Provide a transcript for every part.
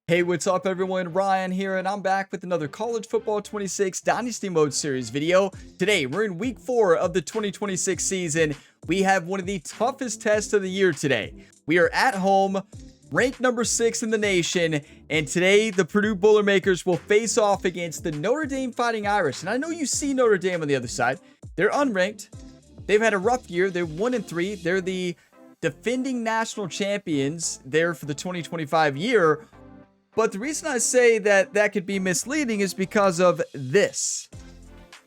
Hey, what's up everyone? Ryan here, and I'm back with another College Football 26 Dynasty Mode Series video. Today, we're in week 4 of the 2026 season. We have one of the toughest tests of the year today. We are at home, ranked number 6 in the nation, and today the Purdue Boilermakers will face off against the Notre Dame Fighting Irish. And I know you see Notre Dame on the other side. They're unranked. They've had a rough year. They're 1-3. They're the defending national champions there for the 2025 year. But the reason I say that could be misleading is because of this.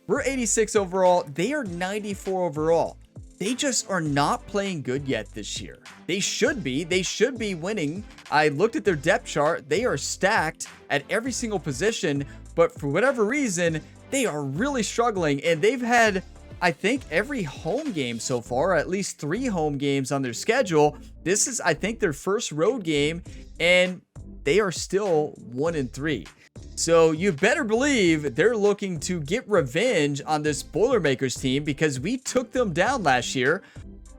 We're 86 overall. They are 94 overall. They just are not playing good yet this year. They should be. They should be winning. I looked at their depth chart. They are stacked at every single position. But for whatever reason, they are really struggling. And they've had, I think, every home game so far, at least 3 home games on their schedule. This is, I think, their first road game. And they are still 1-3. So you better believe they're looking to get revenge on this Boilermakers team because we took them down last year.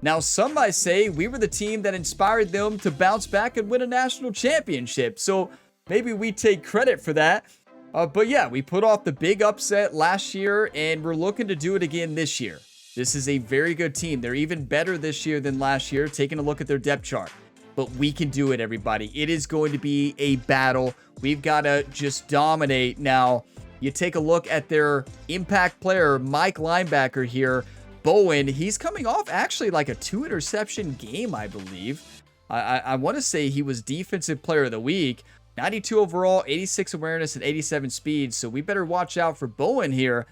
Now, some might say we were the team that inspired them to bounce back and win a national championship. So maybe we take credit for that. But yeah, we put off the big upset last year and we're looking to do it again this year. This is a very good team. They're even better this year than last year, taking a look at their depth chart. But we can do it, everybody. It is going to be a battle. We've got to just dominate. Now, you take a look at their impact player, Mike linebacker here, Bowen. He's coming off actually like a 2-interception game, I believe. I want to say he was defensive player of the week. 92 overall, 86 awareness, and 87 speed. So we better watch out for Bowen here.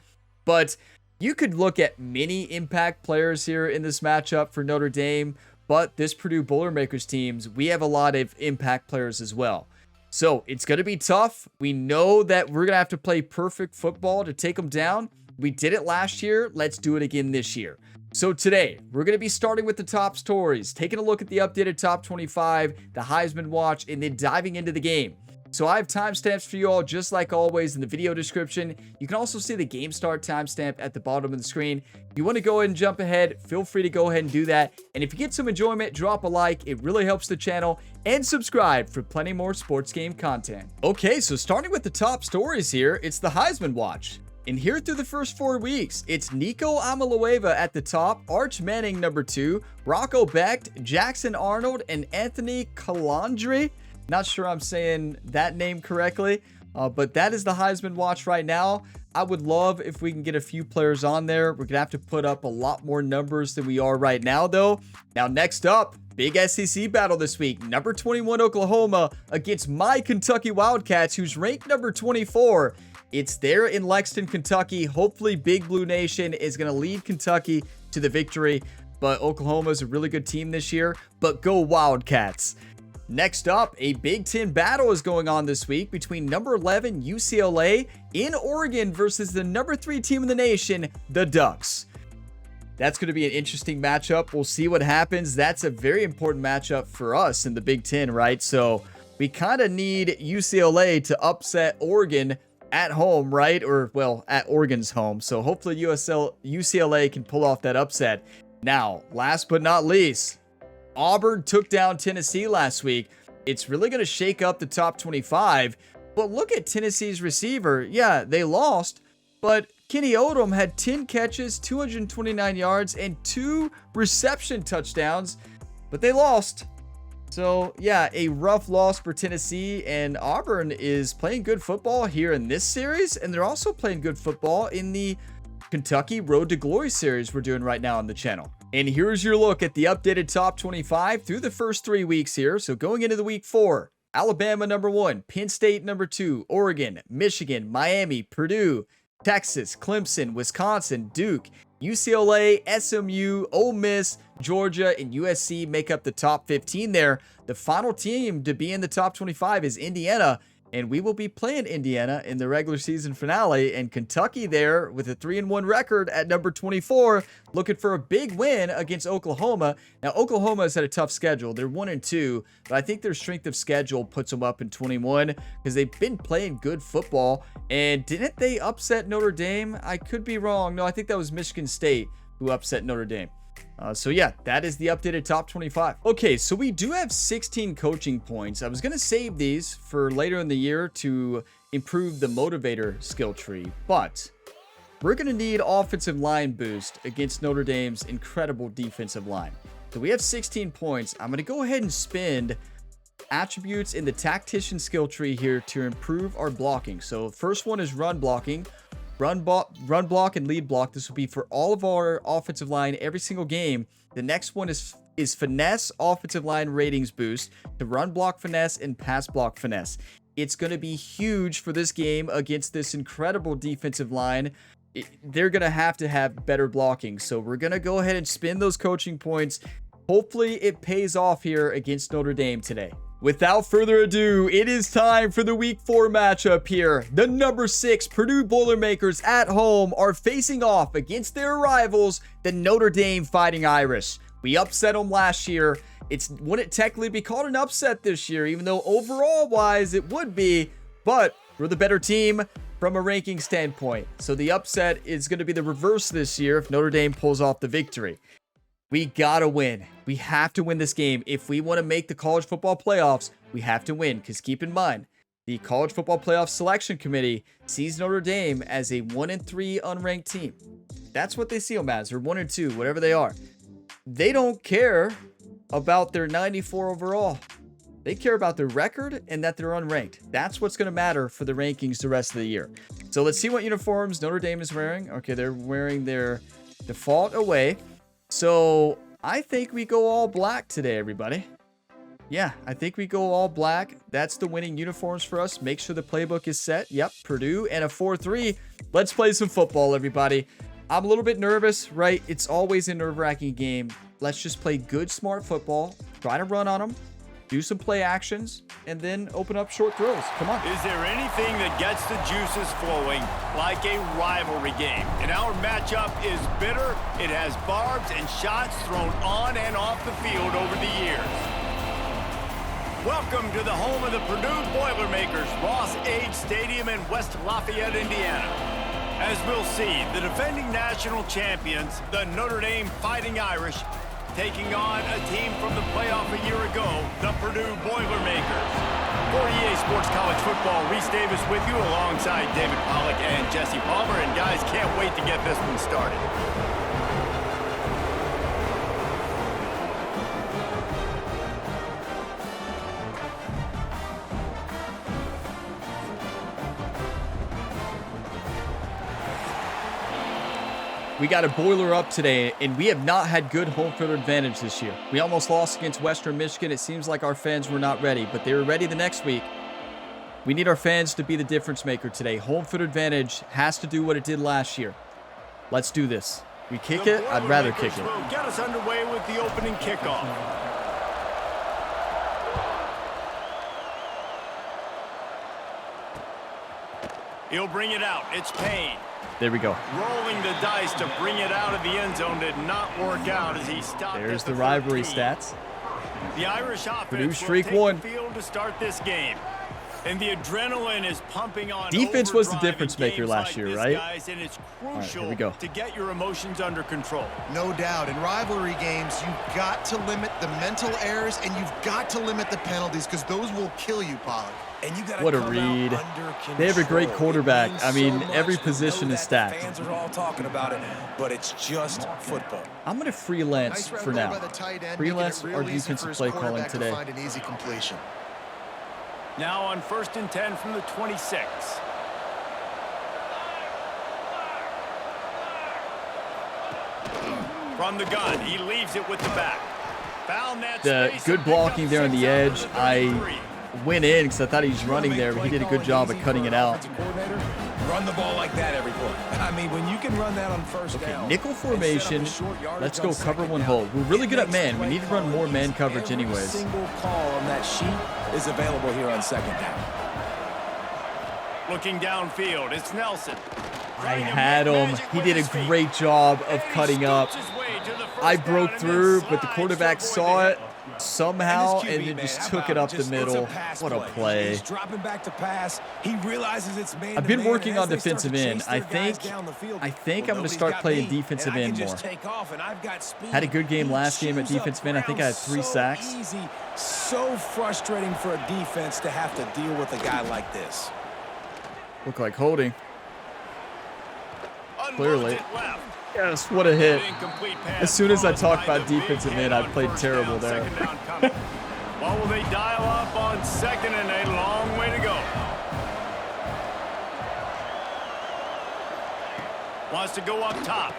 But you could look at many impact players here in this matchup for Notre Dame. But this Purdue Boilermakers teams, we have a lot of impact players as well. So it's going to be tough. We know that we're going to have to play perfect football to take them down. We did it last year. Let's do it again this year. So today, we're going to be starting with the top stories, taking a look at the updated top 25, the Heisman watch, and then diving into the game. So I have timestamps for you all, just like always in the video description. You can also see the game start timestamp at the bottom of the screen. If you want to go ahead and jump ahead, feel free to go ahead and do that. And if you get some enjoyment, drop a like. It really helps the channel. And subscribe for plenty more sports game content. Okay, so starting with the top stories here, it's the Heisman watch. And here through the first 4 weeks, it's Nico Amalueva at the top, Arch Manning number 2, Rocco Becht, Jackson Arnold, and Anthony Calandre. Not sure I'm saying that name correctly, but that is the Heisman watch right now. I would love if we can get a few players on there. We're going to have to put up a lot more numbers than we are right now, though. Now, next up, big SEC battle this week. Number 21 Oklahoma against my Kentucky Wildcats, who's ranked number 24. It's there in Lexington, Kentucky. Hopefully, Big Blue Nation is going to lead Kentucky to the victory. But Oklahoma is a really good team this year. But go Wildcats. Next up, a Big Ten battle is going on this week between number 11 UCLA in Oregon versus the number 3 team in the nation, the Ducks. That's going to be an interesting matchup. We'll see what happens. That's a very important matchup for us in the Big Ten, right? So we kind of need UCLA to upset Oregon at home, right? Or, well, at Oregon's home. So hopefully UCLA can pull off that upset. Now, last but not least, Auburn took down Tennessee last week. It's really going to shake up the top 25. But look at Tennessee's receiver. Yeah, they lost, but Kenny Odom had 10 catches, 229 yards, and 2 reception touchdowns, but they lost. So, yeah, a rough loss for Tennessee, and Auburn is playing good football here in this series, and they're also playing good football in the Kentucky Road to Glory series we're doing right now on the channel. And here's your look at the updated top 25 through the first 3 weeks here. So going into the week 4, Alabama number 1, Penn State number 2, Oregon, Michigan, Miami, Purdue, Texas, Clemson, Wisconsin, Duke, UCLA, SMU, Ole Miss, Georgia, and USC make up the top 15 there. The final team to be in the top 25 is Indiana, and we will be playing Indiana in the regular season finale, and Kentucky there with a 3-1 record at number 24, looking for a big win against Oklahoma. Now, Oklahoma has had a tough schedule. They're 1-2, but I think their strength of schedule puts them up in 21 because they've been playing good football. And didn't they upset Notre Dame? I could be wrong. No, I think that was Michigan State who upset Notre Dame. So yeah, that is the updated top 25. Okay, so we do have 16 coaching points. I was going to save these for later in the year to improve the motivator skill tree, but we're going to need offensive line boost against Notre Dame's incredible defensive line. So we have 16 points. I'm going to go ahead and spend attributes in the tactician skill tree here to improve our blocking. So first one is run blocking. Run block and lead block. This will be for all of our offensive line every single game. The next one is finesse offensive line ratings boost to run block finesse and pass block finesse. It's going to be huge for this game against this incredible defensive line. They're going to have better blocking. So we're going to go ahead and spin those coaching points. Hopefully it pays off here against Notre Dame today. Without further ado, it is time for the Week 4 matchup here. The number 6 Purdue Boilermakers at home are facing off against their rivals, the Notre Dame Fighting Irish. We upset them last year. Wouldn't it technically be called an upset this year, even though overall-wise it would be, but we're the better team from a ranking standpoint. So the upset is going to be the reverse this year if Notre Dame pulls off the victory. We gotta win. We have to win this game. If we want to make the college football playoffs, we have to win. Because keep in mind, the College Football Playoff Selection Committee sees Notre Dame as a 1-3 unranked team. That's what they see them as, or 1-2, whatever they are. They don't care about their 94 overall. They care about their record and that they're unranked. That's what's going to matter for the rankings the rest of the year. So let's see what uniforms Notre Dame is wearing. Okay, they're wearing their default away. So I think we go all black today, everybody. Yeah, I think we go all black. That's the winning uniforms for us. Make sure the playbook is set. Yep, Purdue and a 4-3. Let's play some football, everybody. I'm a little bit nervous, right? It's always a nerve-wracking game. Let's just play good, smart football. Try to run on them. Do some play actions, and then open up short throws. Come on. Is there anything that gets the juices flowing like a rivalry game? And our matchup is bitter. It has barbs and shots thrown on and off the field over the years. Welcome to the home of the Purdue Boilermakers, Ross Age Stadium in West Lafayette, Indiana. As we'll see, the defending national champions, the Notre Dame Fighting Irish, taking on a team from the playoff a year ago, the Purdue Boilermakers. For EA Sports College Football, Reese Davis with you alongside David Pollack and Jesse Palmer. And guys, can't wait to get this one started. We got a boiler up today, and we have not had good home field advantage this year. We almost lost against Western Michigan. It seems like our fans were not ready, but they were ready the next week. We need our fans to be the difference maker today. Home field advantage has to do what it did last year. Let's do this. We kick it? I'd rather kick it. Will get us underway with the opening kickoff. He'll bring it out. It's Payne. There we go. Rolling the dice to bring it out of the end zone did not work out as he stopped. There's the rivalry stats. The Irish offense streak will one. take the field to start this game. And the adrenaline is pumping on. Defense was the difference maker last year, right? Guys, and it's crucial here we go. to get your emotions under control. No doubt. In rivalry games, you've got to limit the mental errors and you've got to limit the penalties because those will kill you, Pollack. And you gotta what a read. They have a great quarterback. I mean, every position is stacked. Fans are all talking about it, but it's just football. I'm going to freelance for now. Freelance our defensive play calling today. Find an easy completion. Now on 1st and 10 from the 26. From the gun, he leaves it with the back. Found that the good blocking there on the edge. I went in because I thought he was running there, but he did a good job of cutting it out. Run the ball like that every play. I mean, when you can run that on first down. Nickel formation. Let's go cover one hole. We're really good at man. We need to run more man coverage anyways. Every single call on that sheet is available here on second down. Looking downfield, it's Nelson. I had him. He did a great job of cutting up. I broke through, but the quarterback saw it. somehow, QB, and then man, just how took it about up the just- it's middle. pass What a play. He's dropping back to pass. He realizes it's man I've to been man, working and on as they start to defensive end. chase I their think guys down the field, I'm going to nobody's start got playing me, defensive and I end can more. just take off, and I've got speed. Had a good game He last game at chews up defensive end. I think I had 3 ground sacks. so easy, so frustrating for a defense to have to deal with a guy like this. Look like holding. Clearly. Unloads it left. Yes, what a hit. Incomplete pass As soon as I caused talk by about the big defensive hit end, I on played first terrible down, there. second down coming. Well, will they dial up on second and a long way to go? Wants to go up top.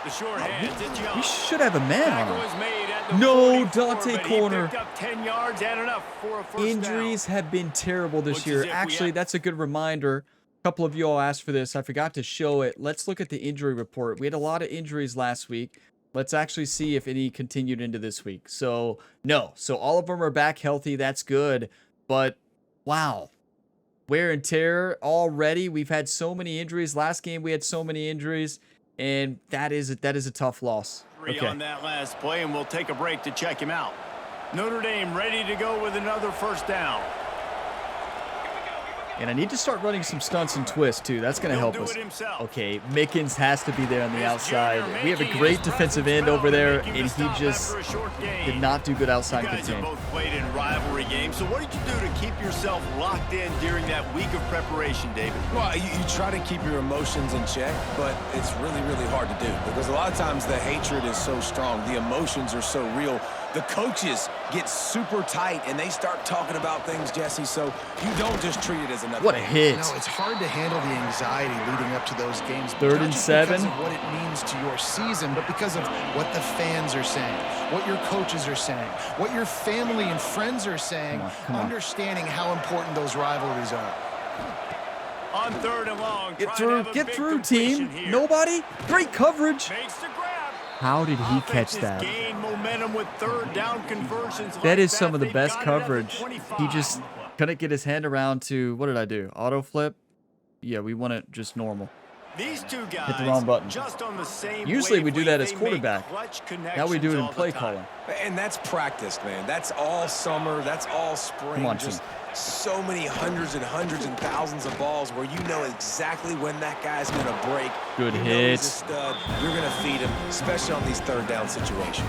The short hands, it's Young. We should have a man Tackle on is him. made at the No, 44, Dante but he corner. picked up 10 yards and enough for a first Injuries down. have been terrible this Looks as year. if we Actually, have- that's a good reminder. A couple of you all asked for this. I forgot to show it. Let's look at the injury report. We had a lot of injuries last week. Let's actually see if any continued into this week. So, no. So, all of them are back healthy. That's good. But, wow. Wear and tear already. We've had so many injuries. Last game, we had so many injuries. And that is a tough loss. Three on that last play, and we'll take a break to check him out. Notre Dame ready to go with another first down. And I need to start running some stunts and twists, too. That's going to He'll help do us. it himself. Okay, Mickens has to be there on the This outside. junior We have a making great his defensive presence end over felt to there, make him and to he stop just after a short game. did not do good outside You guys contain. have both played in rivalry games, so what did you do to keep yourself locked in during that week of preparation, David? Well, you try to keep your emotions in check, but it's really, really hard to do because a lot of times the hatred is so strong. The emotions are so real. The coaches get super tight, and they start talking about things, Jesse, so you don't just treat it as another What a game. hit. No, it's hard to handle the anxiety leading up to those games. Third not and just 7. Because of what it means to your season, but because of what the fans are saying, what your coaches are saying, what your family and friends are saying, Come on. understanding how important those rivalries are. On third and long, Get trying to through, have a get big through, team. completion here. Nobody. Great coverage. Makes the grab. How did he catch Offense has that? gained momentum with third down conversions That like is some of the They've best got it up to coverage. 25. He just couldn't get his hand around to, what did I do? Auto flip? Yeah, we want it just normal. These two guys the wrong button. just on the same Usually we do that as wavelength. They make quarterback. clutch Now we do it connections in all the play time. calling. And that's practice, man. That's all summer. That's all spring. Come on, just so many hundreds and thousands of balls where you know exactly when that guy's going to break. Good you know hit. he's a stud. You're going to feed him, especially on these third down situations.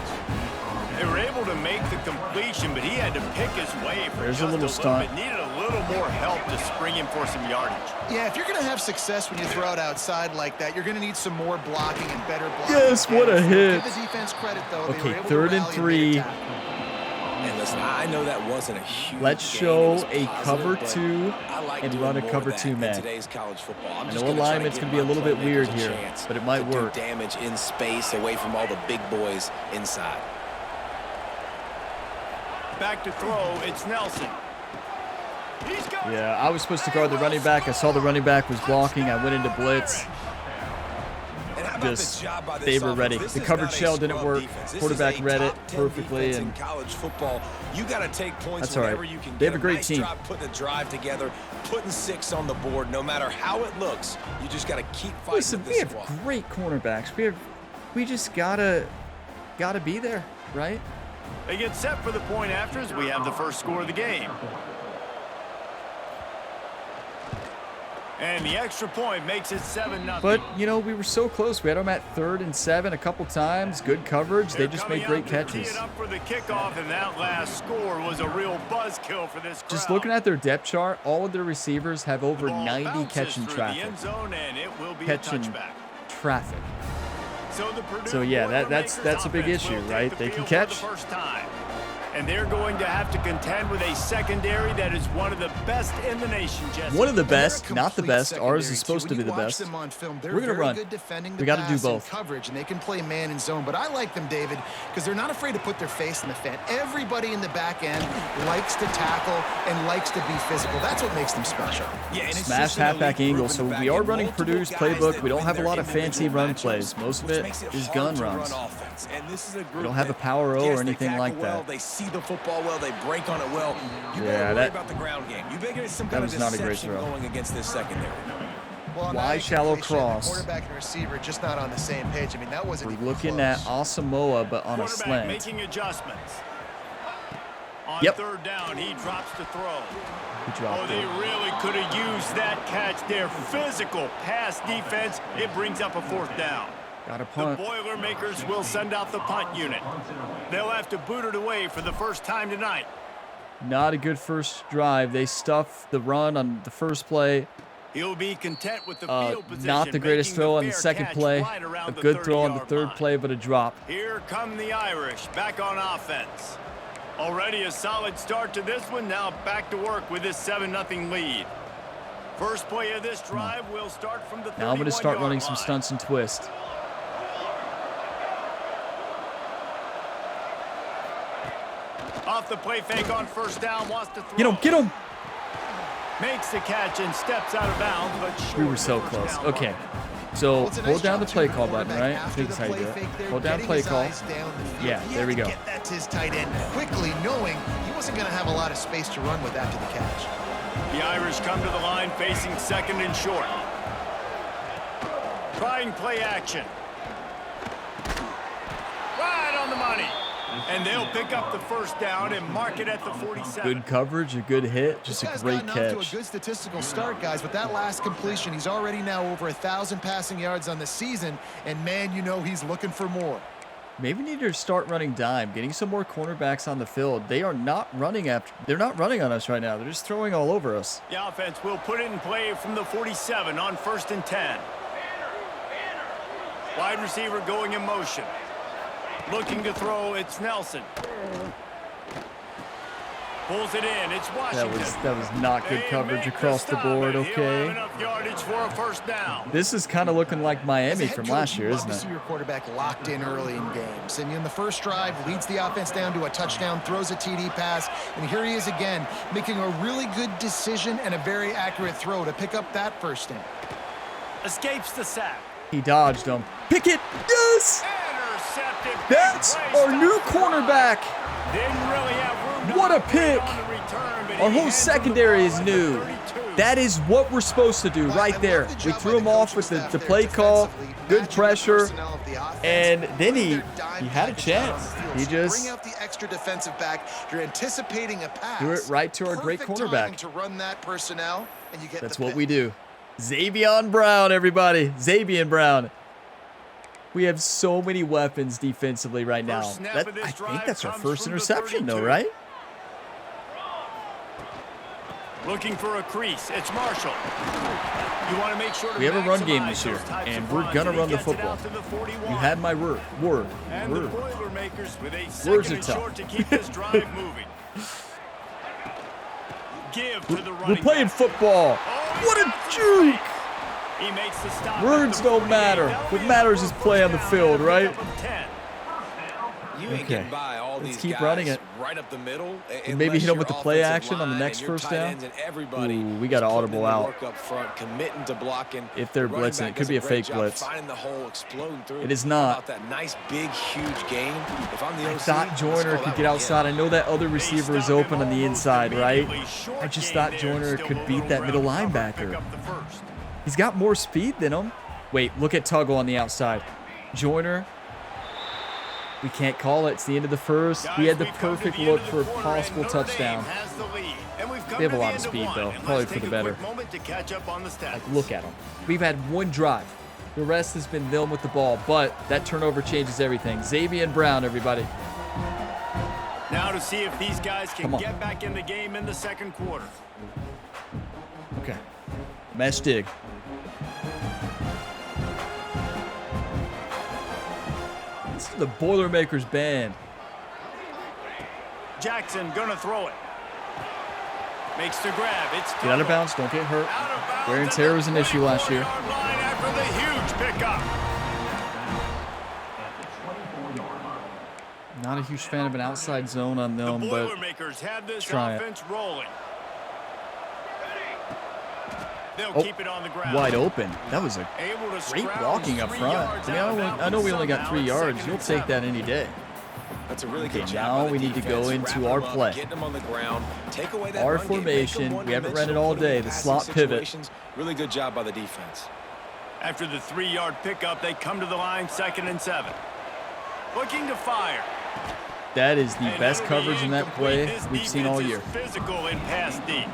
They were able to make the completion, but he had to pick his way for There's a just little stunt. bit. Needed a little more help to spring him for some yardage. Yeah, if you're going to have success when you throw it outside like that, you're going to need some more blocking and better blocking. Yes, what a hit. Give the defense credit, though. They were Okay, able to third and rally make a 3. tackle. And listen, I know that wasn't a huge Let's gain. show It was a positive, cover but 2 I like and doing run a more cover of that 2 in man. today's college football. I'm I just know gonna try to alignment's give gonna be a my little bit playmakers weird a here, chance but it might to do work. damage in space away from all the big boys inside. Back to throw, it's Nelson. He's got Yeah, I was supposed to guard the running back. I saw the running back was blocking. I went into blitz. And how about Just the job by this they were offense? ready. This The is coverage not a shell didn't scrub work. defense. This Quarterback is a read it top 10 perfectly, defense in and college football. You got to take points That's all right. whenever you can They get have a great nice team. Job putting a drive together, putting 6 on the board. No matter how it looks, you just got to keep fighting. listen, with we this have squad. great cornerbacks. We just gotta be there, right? They get set for the point after as we have the first score of the game. And the extra point makes it 7-0. But, you know, we were so close. We had them at 3rd and 7 a couple times. Good coverage. They just made great catches. Up for the kickoff, and that last score was a real buzzkill for this crowd. Just looking at their depth chart, all of their receivers have over The ball 90 bounces catching through traffic. The end zone, and it will be Catching a touchback. traffic. So yeah, that's a big issue, right? They can catch. For the first time. And they're going to have to contend with a secondary that is one of the best in the nation, Jesse. One of the And they're a best, not the complete best. Ours secondary, is supposed too. to be When the you watch best. them on film, they're We're gonna very run. good defending We the gotta do pass and both. coverage, and they can play man and zone. But I like them, David, because they're not afraid to put their face in the fan. Everybody in the back end likes to tackle and likes to be physical. That's what makes them special. Yeah, and it's Smash just an elite halfback group angle. in So the back we are end. running Multiple Purdue's guys playbook. that We don't win have a their lot of fancy individual run matchups, plays. Most of which it makes is hard gun to runs. run offense. And this is a group don't have a that, power O or yes, they anything tackle like well, that. They see the football well. They break on it well. You Yeah, gotta worry that- about the ground game. You make it some that kind of was not a great deception throw. going against this secondary. Well, on Wide that shallow incompletion, cross. The quarterback and receiver just not on the same page. I mean, that wasn't We're even looking close. at Asamoah, but on a Quarterback slant. making adjustments. On Yep. third down, he drops the throw. He dropped Oh, they it. really could have used that catch. Their physical pass defense, it brings up a fourth down. Got a The punt. Boilermakers will send out the punt unit. They'll have to boot it away for the first time tonight. Not a good first drive. They stuffed the run on the first play. He'll be content with the field position. Not the greatest making throw on the fair second catch play. right around A the good throw on the 30-yard third line. play, but a drop. Here come the Irish, back on offense. Already a solid start to this one. Now back to work with this 7-0 lead. First play of this drive will start from the 31-yard Now I'm going to start running some line. stunts and twists. Off the play fake on first down, wants to throw. Get him, get him. Makes the catch and steps out of bounds, but short We were of so the first close. down Okay. mark. So Well, it's a hold nice down the job play too, call button, quarterback, right? I after think the that's how you do play it. fake there, Hold down getting play his call. eyes down the field. Yeah, He there had we to go. Get that to his tight end quickly, knowing he wasn't going to have a lot of space to run with after the catch. The Irish come to the line facing second and short. Trying play action. Right on the money. And they'll pick up the first down and mark it at the 47. Good coverage, a good hit, just This a guy's great gotten off to catch. a good statistical start, guys, but that last completion, he's already now over 1,000 passing yards on the season, and man, you know he's looking for more. Maybe need to start running dime, getting some more cornerbacks on the field. They are not running after. They're not running on us right now. They're just throwing all over us. The offense will put it in play from the 47 on 1st and 10. Wide receiver going in motion. Looking to throw, it's Nelson. Pulls it in, it's Washington. That was not good They coverage make across the stop, board. and he'll have Okay. enough yardage for a first down. This is kind of looking like As a Miami head from coach, last you year, love isn't to it? see your quarterback locked in early in games. And in the first drive, leads the offense down to a touchdown, throws a TD pass, and here he is again, making a really good decision and a very accurate throw to pick up that first down. Escapes the sack. He dodged him. Pickett, yes! Intercepted. That's Big play, our new stops the run. cornerback. Didn't really have room to What a operate pick. on the return, but Our he whole hands him the secondary ball is at the new. 32. That is what we're supposed to do right there. We threw him off with the play call, good pressure, and then he had a chance. He just bring out the extra defensive back. You're anticipating a pass. threw it right to our great Perfect cornerback. timing to run that personnel, and you get That's the what pick. we do. Xavion Brown, everybody. Xavion Brown. We have so many weapons defensively right now. First snap of this I drive think that's our comes first from the interception, though, 32. right? Looking for a crease. It's Marshall. You want to make sure to We have a run game maximize this year, those types and of we're runs, gonna and he run the gets it football. out to the 41. You had my word. And the Word. Boilermakers with a Words second are and tough. short to keep this drive moving. Give to the running We're playing back. football. Oh, he What a got the juke! fake. He makes the stop. Words at the don't 48. matter. That'll What be matters enough is for play a on the first field, down, right? pick up of 10. You ain't Okay. getting by all Let's these keep guys running it. right up the middle. And maybe unless hit 'em your with the play offensive action on the line next and your first tight down. ends and everybody Ooh, we is got an putting audible in the out. work up front, committing to blocking. If they're The running blitzing, back it could does be a great fake job blitz. finding the hole, exploding through. It is How not. about that nice, big, huge game? If I'm the I OC, thought let's Joyner call could that get one outside. I know that other receiver is They stop open him on the almost inside, right? immediately. Short I just gain thought there, Joyner still could a beat little that middle ground cover, pick linebacker. up the first. He's got more speed than him. Wait, look at Tuggle on the outside. Joyner. We can't call it. It's the end of the first. Guys, We had the we've come to perfect the end look of the for a quarter, and possible Notre Dame touchdown. has the lead. And we've come They have to a the lot of end speed, one. though. And Probably let's for take the a better. quick moment to catch up on the stats. Like, look at them. We've had one drive. The rest has been them with the ball, but that turnover changes everything. Xavion Brown, everybody. Now to see if these guys can Come on. get back in the game in the second quarter. Okay. Mesh dig. This is the Boilermakers band. Jackson gonna throw it. Makes the grab. It's Get out of bounds. Don't get hurt. Out of bounds Wear and at tear the was an issue last year. 24-yard line after the huge pickup. Not a huge fan of an outside zone on The them, but Boilermakers have this try it. offense rolling. They'll Oh, keep it on the ground. wide open. That was a Able to great scrounge blocking up 3 front. yards I mean, out of I know we only got bounds. 3 Somehow yards. it's You'll 2nd and take that any day. That's a really Okay, good job now by the we need to go defense. into Wrap our 'em up, play. getting them on the ground, take away that Our run game, make 'em formation, we haven't ran it one-dimensional, all put 'em day. in The passing slot pivot. situations. Really good job by the defense. After the 3-yard pickup, they come to the line 2nd and 7. Looking to fire. That is the And best that'll be coverage in that play incomplete. This we've seen all defense year. is physical in pass deep.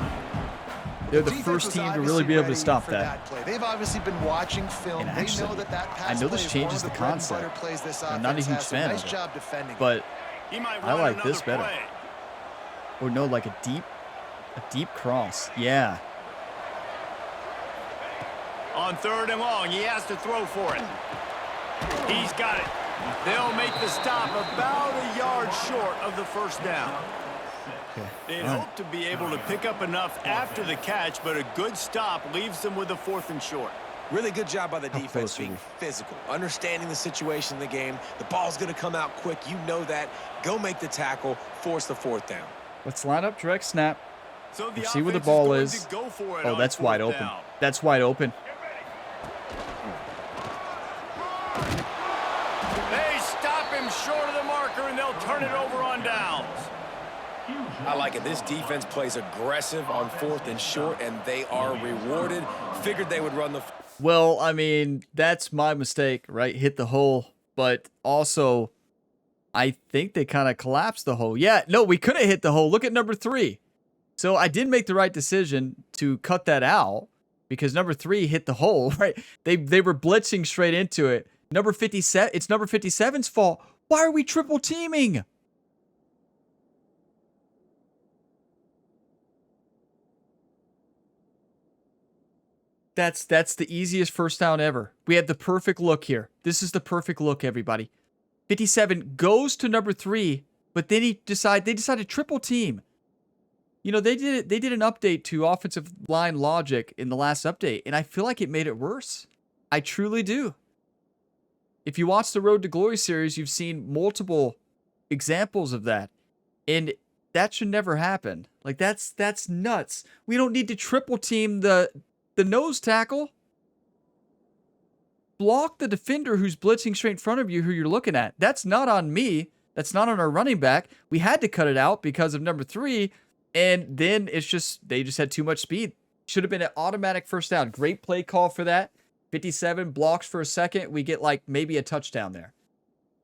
They're the Defense first was team to really be able to obviously stop ready for that. play. They've obviously been watching film. And They actually, know that I pass know play this is changes one the of bread and butter concept. plays this I'm not a offense huge has, so fan nice of it, job defending. but He might I run like this another better. play. Or no, like a deep cross. Yeah. On 3rd and long, he has to throw for it. He's got it. They'll make the stop about a yard short of the first down. Okay. They'd All right. hope to be able to pick up enough after the catch, but a good stop leaves them with a 4th and short. Really good job by the How defense close are being we? physical, understanding the situation in the game. The ball's going to come out quick. You know that. Go make the tackle, force the 4th down. Let's line up direct snap. So the We'll see where the offense ball going is. to go for it Oh, on that's 4th wide open. down. That's wide open. They stop him short of the marker, and they'll turn it over on downs. I like it. This defense plays aggressive on 4th and short, and they are rewarded. Figured they would run the... Well, I mean, that's my mistake, right? Hit the hole. But also, I think they kind of collapsed the hole. Yeah, no, we could have hit the hole. Look at number 3. So I did make the right decision to cut that out because number 3 hit the hole, right? They were blitzing straight into it. Number 57, it's number 57's fault. Why are we triple teaming? That's the easiest first down ever. We have the perfect look here. This is the perfect look, everybody. 57 goes to number 3, but then they decided triple team. You know, they did an update to offensive line logic in the last update, and I feel like it made it worse. I truly do. If you watch the Road to Glory series, you've seen multiple examples of that. And that should never happen. Like that's nuts. We don't need to triple team the nose tackle. Block the defender who's blitzing straight in front of you who you're looking at. That's not on me. That's not on our running back. We had to cut it out because of number 3. And then they just had too much speed. Should have been an automatic first down. Great play call for that. 57 blocks for a second. We get like maybe a touchdown there.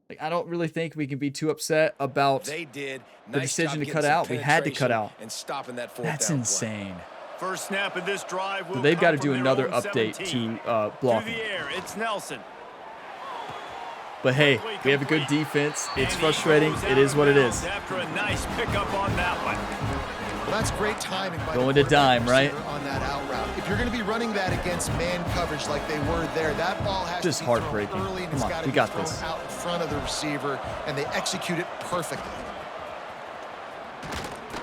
Like I don't really think we can be too upset about the decision to cut out. We had to cut out. And stopping that 4th That's down insane. First snap of this drive will So they've got to come do from their another own update 17. to blocking. Through the air, it's Nelson. But hey, we have a good defense. It's frustrating. It is what it is. After a nice pickup on that one. Well, that's great timing by Going the to dime, right? receiver on that out route. If you're going to be running that against man coverage like they were there, that ball has Just to be thrown heartbreaking. early and Come it's on, got to we be got thrown this. out in front of the receiver, and they execute it perfectly.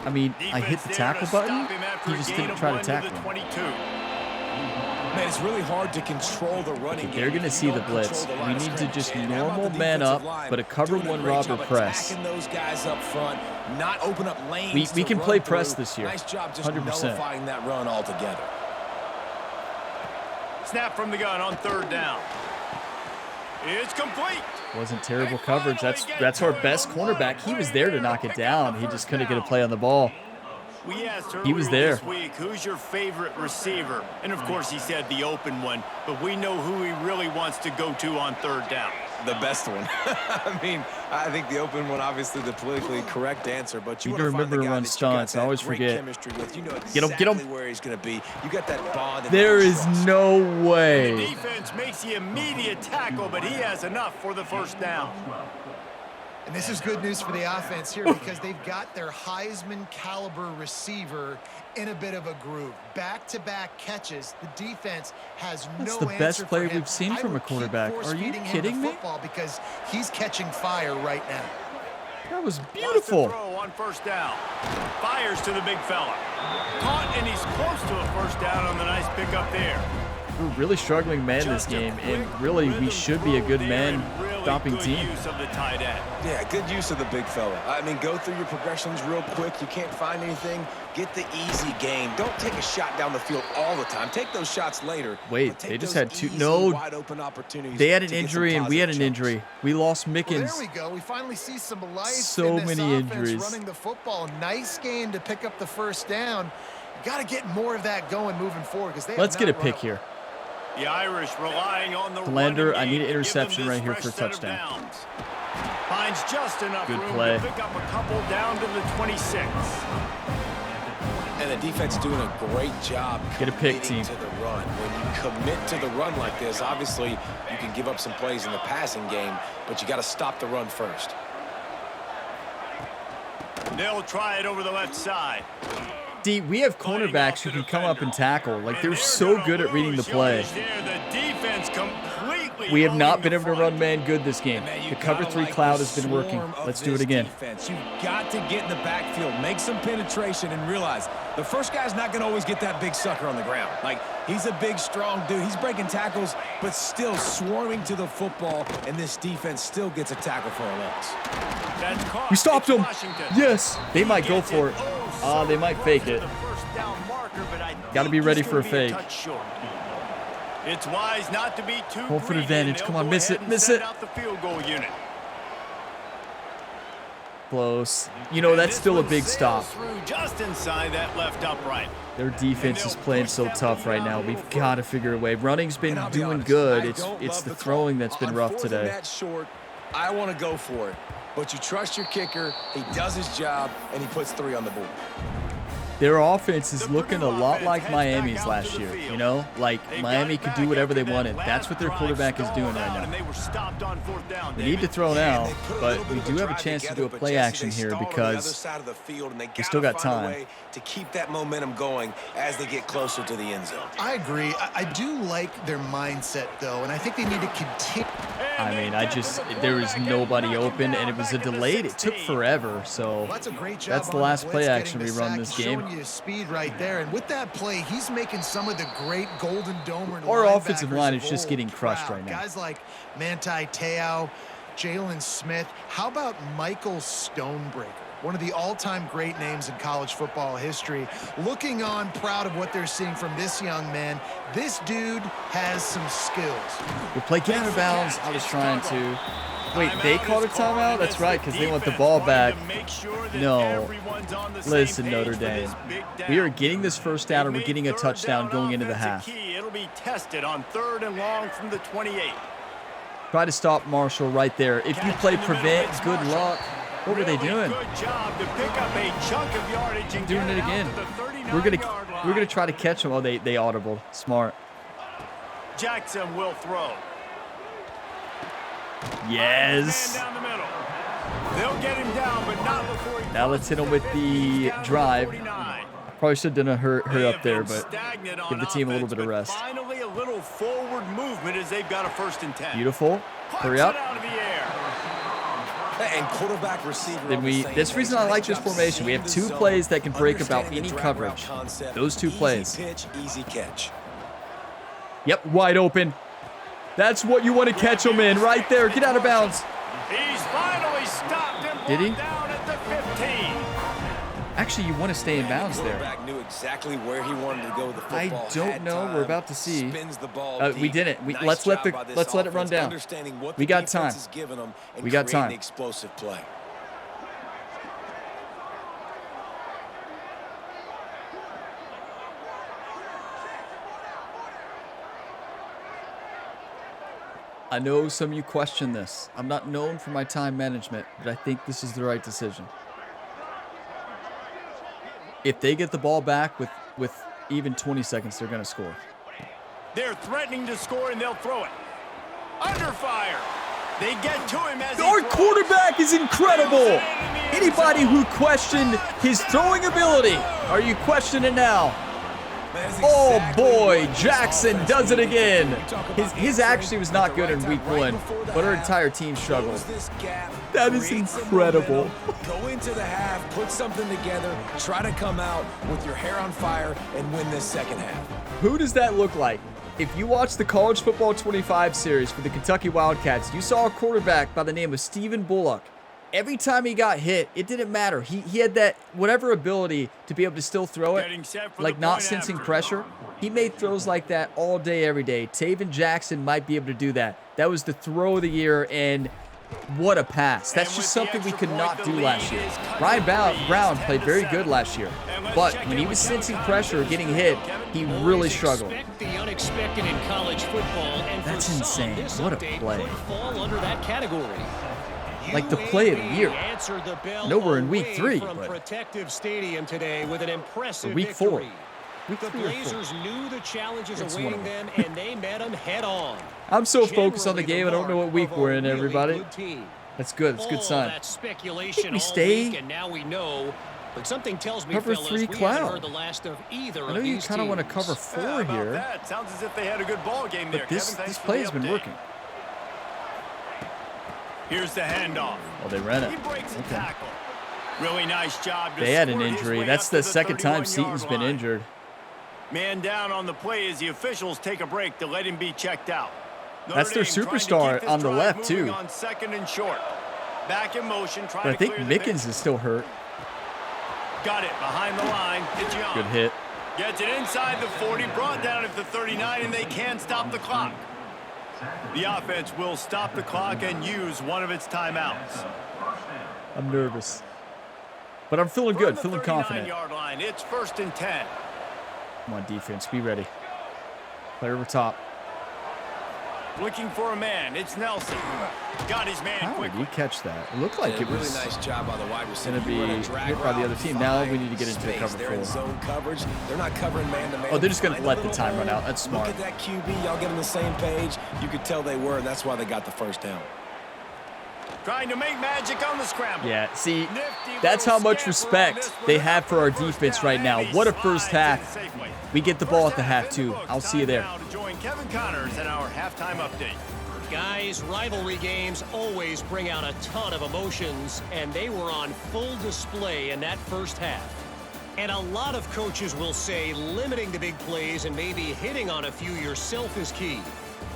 I mean, I hit the tackle button. He just didn't try to tackle him. 22. Man, it's really hard to control the running game. They're going to see the blitz. We need to just normal man up, but a cover one robber press. Those guys up front, not open up lanes. We to can run play through. press this year. Nice job just 100%. nullifying that run altogether. Snap from the gun on 3rd down. It's complete. Wasn't terrible coverage. That's our best cornerback. He was there to knock it down. He just couldn't get a play on the ball. We asked He was earlier there. this week, who's your favorite receiver? And of course he said the open one, but we know who he really wants to go to on 3rd down. The best one. I mean, I think the open one, obviously the politically correct answer, but you You want to can find the remember guy run that you got stunts. I that always great forget. chemistry with. You know Get him, exactly get him. where he's going to be. You got that bond. and There that is trust. no The way. defense makes the immediate tackle, but he has enough for the first down. And this is good news for the offense here because they've got their Heisman caliber receiver in a bit of a groove. Back-to-back catches. The defense has That's no the best answer play for him. we've seen I from a would keep quarterback. Are you force-feeding him kidding the me? football because he's catching fire right now. That was Wants to beautiful. throw on 1st down. Fires to the big fella. Caught, and he's close to a first down on the nice pickup there. We're really struggling man this Just a game, quick and really we rhythm should be a throw good there man and really stopping good team. use of the tight end. Yeah, good use of the big fella. I mean, go through your progressions real quick. You can't find anything. Get the easy game. Don't take a shot down the field all the time. Take those shots later. Wait, but take they just those had two- easy, no, wide-open opportunities They had an to get some injury and we had an positive injury. chunks. We lost Well, Mickens. there we go. We finally see some life So in this many offense injuries. running the football. Nice game to pick up the first down. You got to get more of that going moving forward because they Let's have get a not pick run here. The Irish relying on the Delander, running I need game an to give them interception this right here for a fresh set of touchdown. downs. Finds just enough Good room play. to pick up a couple down to the 26. And the defense doing a great job Get a pick, committing team. to the run. When you commit to the run like this, obviously you can give up some plays in the passing game, but you got to stop the run first. They'll try it over the left side. D, we have cornerbacks who can come up and tackle. Like, they're so good at reading the play. We have not been able to run man good this game. The cover 3 cloud has been working. Let's do it again. Defense. You've got to get in the backfield, make some penetration, and realize the first guy's not going to always get that big sucker on the ground. Like, he's a big, strong dude. He's breaking tackles, but still swarming to the football, and this defense still gets a tackle for a loss. We stopped him. Yes. They might go for it. They might fake it. Got to be ready for a fake. It's wise not to be too Home for greedy, advantage. and Come they'll on, go miss ahead it, and miss send it. out the field goal unit. Close. You know, that's still a big stop. Through just inside that left upright. Their defense is playing so tough right now. We've got to figure a way. Running's been doing good. It's the throwing that's been rough today. I want to go for it, but you trust your kicker. He does his job, and he puts 3 on the board. Their offense is looking a lot like Miami's last year, you know? Like, Miami could do whatever they wanted. That's what their quarterback is doing right now. We need to throw now, but we do have a chance to do a play action here because we still got time. To keep that momentum going as they get closer to the end zone. I agree. I do like their mindset, though, and I think they need to continue. I mean, there was nobody open, and it was a delayed. It took forever, so That's a great job. that's the on last blitz, play getting action the we run sack, this showing game. you his speed right there, and with that play, he's making some of the great Golden Domer. Our offensive line is linebackers just of getting old crushed proud. right now. Guys like Manti Te'o, Jalen Smith. How about Michael Stonebreaker? One of the all-time great names in college football history. Looking on, proud of what they're seeing from this young man. This dude has some skills. We'll play get out of bounds. I was trying to. Wait, they called a timeout? That's right, because they want the ball back. No. Listen, Notre Dame. We are getting this first down, and we're getting a touchdown going into the half. It'll be tested on 3rd and long from the 28. Try to stop Marshall right there. If you play prevent, good luck. What were they doing? Good job to pick up a chunk of yardage and Doing get it again. out to the 39-yard We're gonna line. try to catch them. Oh, they audibled. Smart. Jackson will throw. Yes. Man down the middle. They'll get him down, but not before he Now let's hit him with the drive. Probably should have done a hurry up there, but give the team a little bit of rest. Finally, a little forward movement as they've got a 1st and 10. Beautiful. Hurry up. And quarterback receiver. Then this reason I like this formation. We have 2 plays that can break about any coverage. Those 2 plays. Easy pitch, easy catch. Yep, wide open. That's what you want to catch them in right there. Get out of bounds. He's finally stopped and Did he? down at the 15. Actually, you want to stay in bounds there. Quarterback knew exactly where he wanted to go with the football. I don't Had know. time, We're about to see. Spins the ball We deep. didn't. Nice Let's let job by this it run offense, down. understanding what We the got defense time. is giving them and We got creating time. explosive play. I know some of you question this. I'm not known for my time management, but I think this is the right decision. If they get the ball back with even 20 seconds, they're going to score. They're threatening to score, and they'll throw it. Under fire. They get to him as Our quarterback is incredible. Anybody who questioned his throwing ability, are you questioning now? Oh boy, Jackson does it again. His actually was not good in week 1, but our entire team struggled. That is incredible. Go into the half, put something together, try to come out with your hair on fire and win this second half. Who does that look like? If you watch the College Football 25 series for the Kentucky Wildcats, you saw a quarterback by the name of Stephen Bullock. Every time he got hit, it didn't matter. He had that whatever ability to be able to still throw it, like not sensing pressure. He made throws like that all day, every day. Taven Jackson might be able to do that. That was the throw of the year, and what a pass. That's just something we could not do last year. Ryan Brown played very good last year, but when he was sensing pressure or getting hit, he really struggled. The unexpected in college football, and That's for some, insane. this What a update play. could fall under that category. like the play of the year. I know we're in week 3, but Protective Stadium today with an impressive week 4. victory. Week The 3 or 4. Blazers knew the challenges It's awaiting them, and they met them head on. I'm so focused on the game, I don't know what week Of we're a in, really everybody. good team. That's good. It's a good All sign. that speculation we all stay week, and now we know. But something tells me, cover fellas, 3 we haven't cloud. heard the last of either I know of you these kind of want to teams. cover 4 about here, that? Sounds as if they had a good ball game there. but this Kevin, thanks for play the has been update. working. Here's the handoff. Oh, they ran it. He breaks a Okay. tackle. Really nice job. To They had an squirt his injury. way That's up to the second time 31-yard Seaton's been line. injured. Man down on the play as the officials take a break to let him be checked out. That's their Notre Dame trying to superstar keep this on the drive left, moving too. On 2nd and short. Back in motion, trying But I to think clear the Mickens is still hurt. Got it behind the line. It's Young. Good hit. Gets it inside the 40, brought down at the 39, and they can't stop the clock. The offense will stop the clock and use one of its timeouts. I'm nervous. But I'm feeling good, feeling confident. 39-yard line. It's 1st and 10. Come on, defense. Be ready. Player over top. Looking for a man. It's Nelson. Got his man How did quickly. he catch that? It looked like Did a it really was nice job by the wide receiver. going to be You run a drag hit by the route, other team. Now we find need to get into the space. cover They're in 4. zone coverage. They're not covering man-to-man. Oh, they're just gonna Find a let the little time run hole. out. That's smart. Look at that QB. Y'all get on the same page. You could tell they were, and that's why they got the first down. Trying to make magic on the scramble. Yeah, see, Nifty that's little how much scamper on respect this one. they have for our First defense down, right now. and he What a first slides half. in safely. We get the ball at First the half, in too. books. I'll see you Time there. now to join Kevin Connors in our halftime update. Guys, rivalry games always bring out a ton of emotions, and they were on full display in that first half. And a lot of coaches will say limiting the big plays and maybe hitting on a few yourself is key.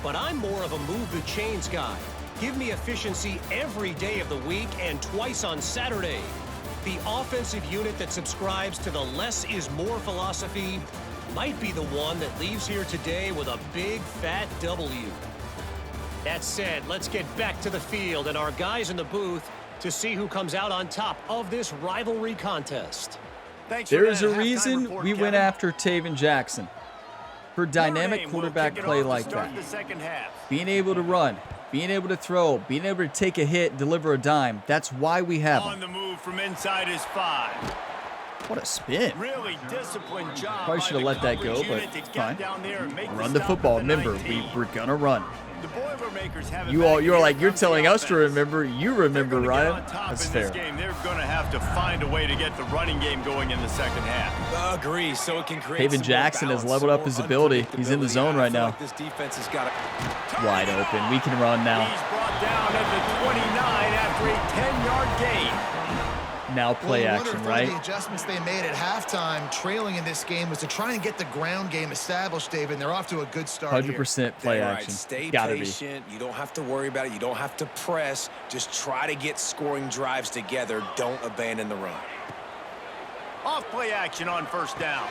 But I'm more of a move the chains guy. Give me efficiency every day of the week and twice on Saturday. The offensive unit that subscribes to the less is more philosophy might be the one that leaves here today with a big fat W. That said, let's get back to the field and our guys in the booth to see who comes out on top of this rivalry contest. Thanks for There is that a halftime reason report, we went Kevin. after Taven Jackson. For Notre dynamic Dame will quarterback kick it play off to like start that. the second half. Being able to run, being able to throw, being able to take a hit, deliver a dime. That's why we have On him. the move from inside his 5. What a spin. Really disciplined job. Probably by should have the let that go, coverage but unit to get fine. down there and make Run the stop football. at the Remember, 19. we're going to run. The Boilermakers have it You're back. like, Here you're comes telling the us to offense. remember. You They're remember, gonna get Ryan. on top That's in fair. this game. They're going to have to find a way to get the running game going in the second half. Agree. So it can create Taven some Jackson more has balance, leveled up more his ability. He's in the unpredictability. zone I right feel now. like this defense has got to. Wide open. We can run now. He's brought down at the 29 after a 10-yard gain. Now play Well, action, one of the right? adjustments they made at halftime, trailing in this game, was to try and get the ground game established, David. And they're off to a good start 100% play Right. action. Stay Gotta be. patient. You don't have to worry about it. You don't have to press. Just try to get scoring drives together. Don't abandon the run. Off play action on first down.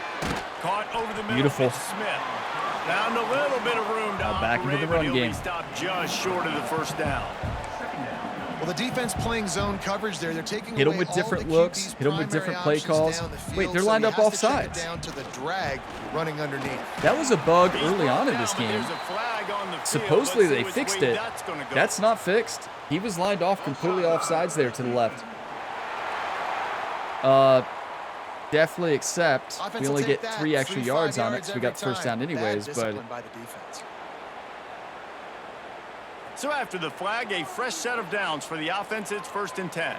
Caught over the middle. Beautiful. It's Smith. Found a little bit of room to Now back into operate, the but run he'll game. be stopped just short of the first down. Well, the defense playing zone coverage there. They're taking Hit 'em away with all different the looks, QB's hit 'em with primary different play options calls. down the field, Wait, they're so lined he up has off to check it sides. down to the drag running underneath. That was a bug He's early brought on in down, this but game. there's a flag on the field. Supposedly Let's see they which fixed way it. that's gonna go. That's not fixed. He was lined off completely off sides there to the left. Definitely accept. Offense We will only take get that. 3 extra 3 yards 5 on it, yards so we got every first down time. Bad anyways. But discipline by the defense. So after the flag, a fresh set of downs for the offense. It's 1st and 10.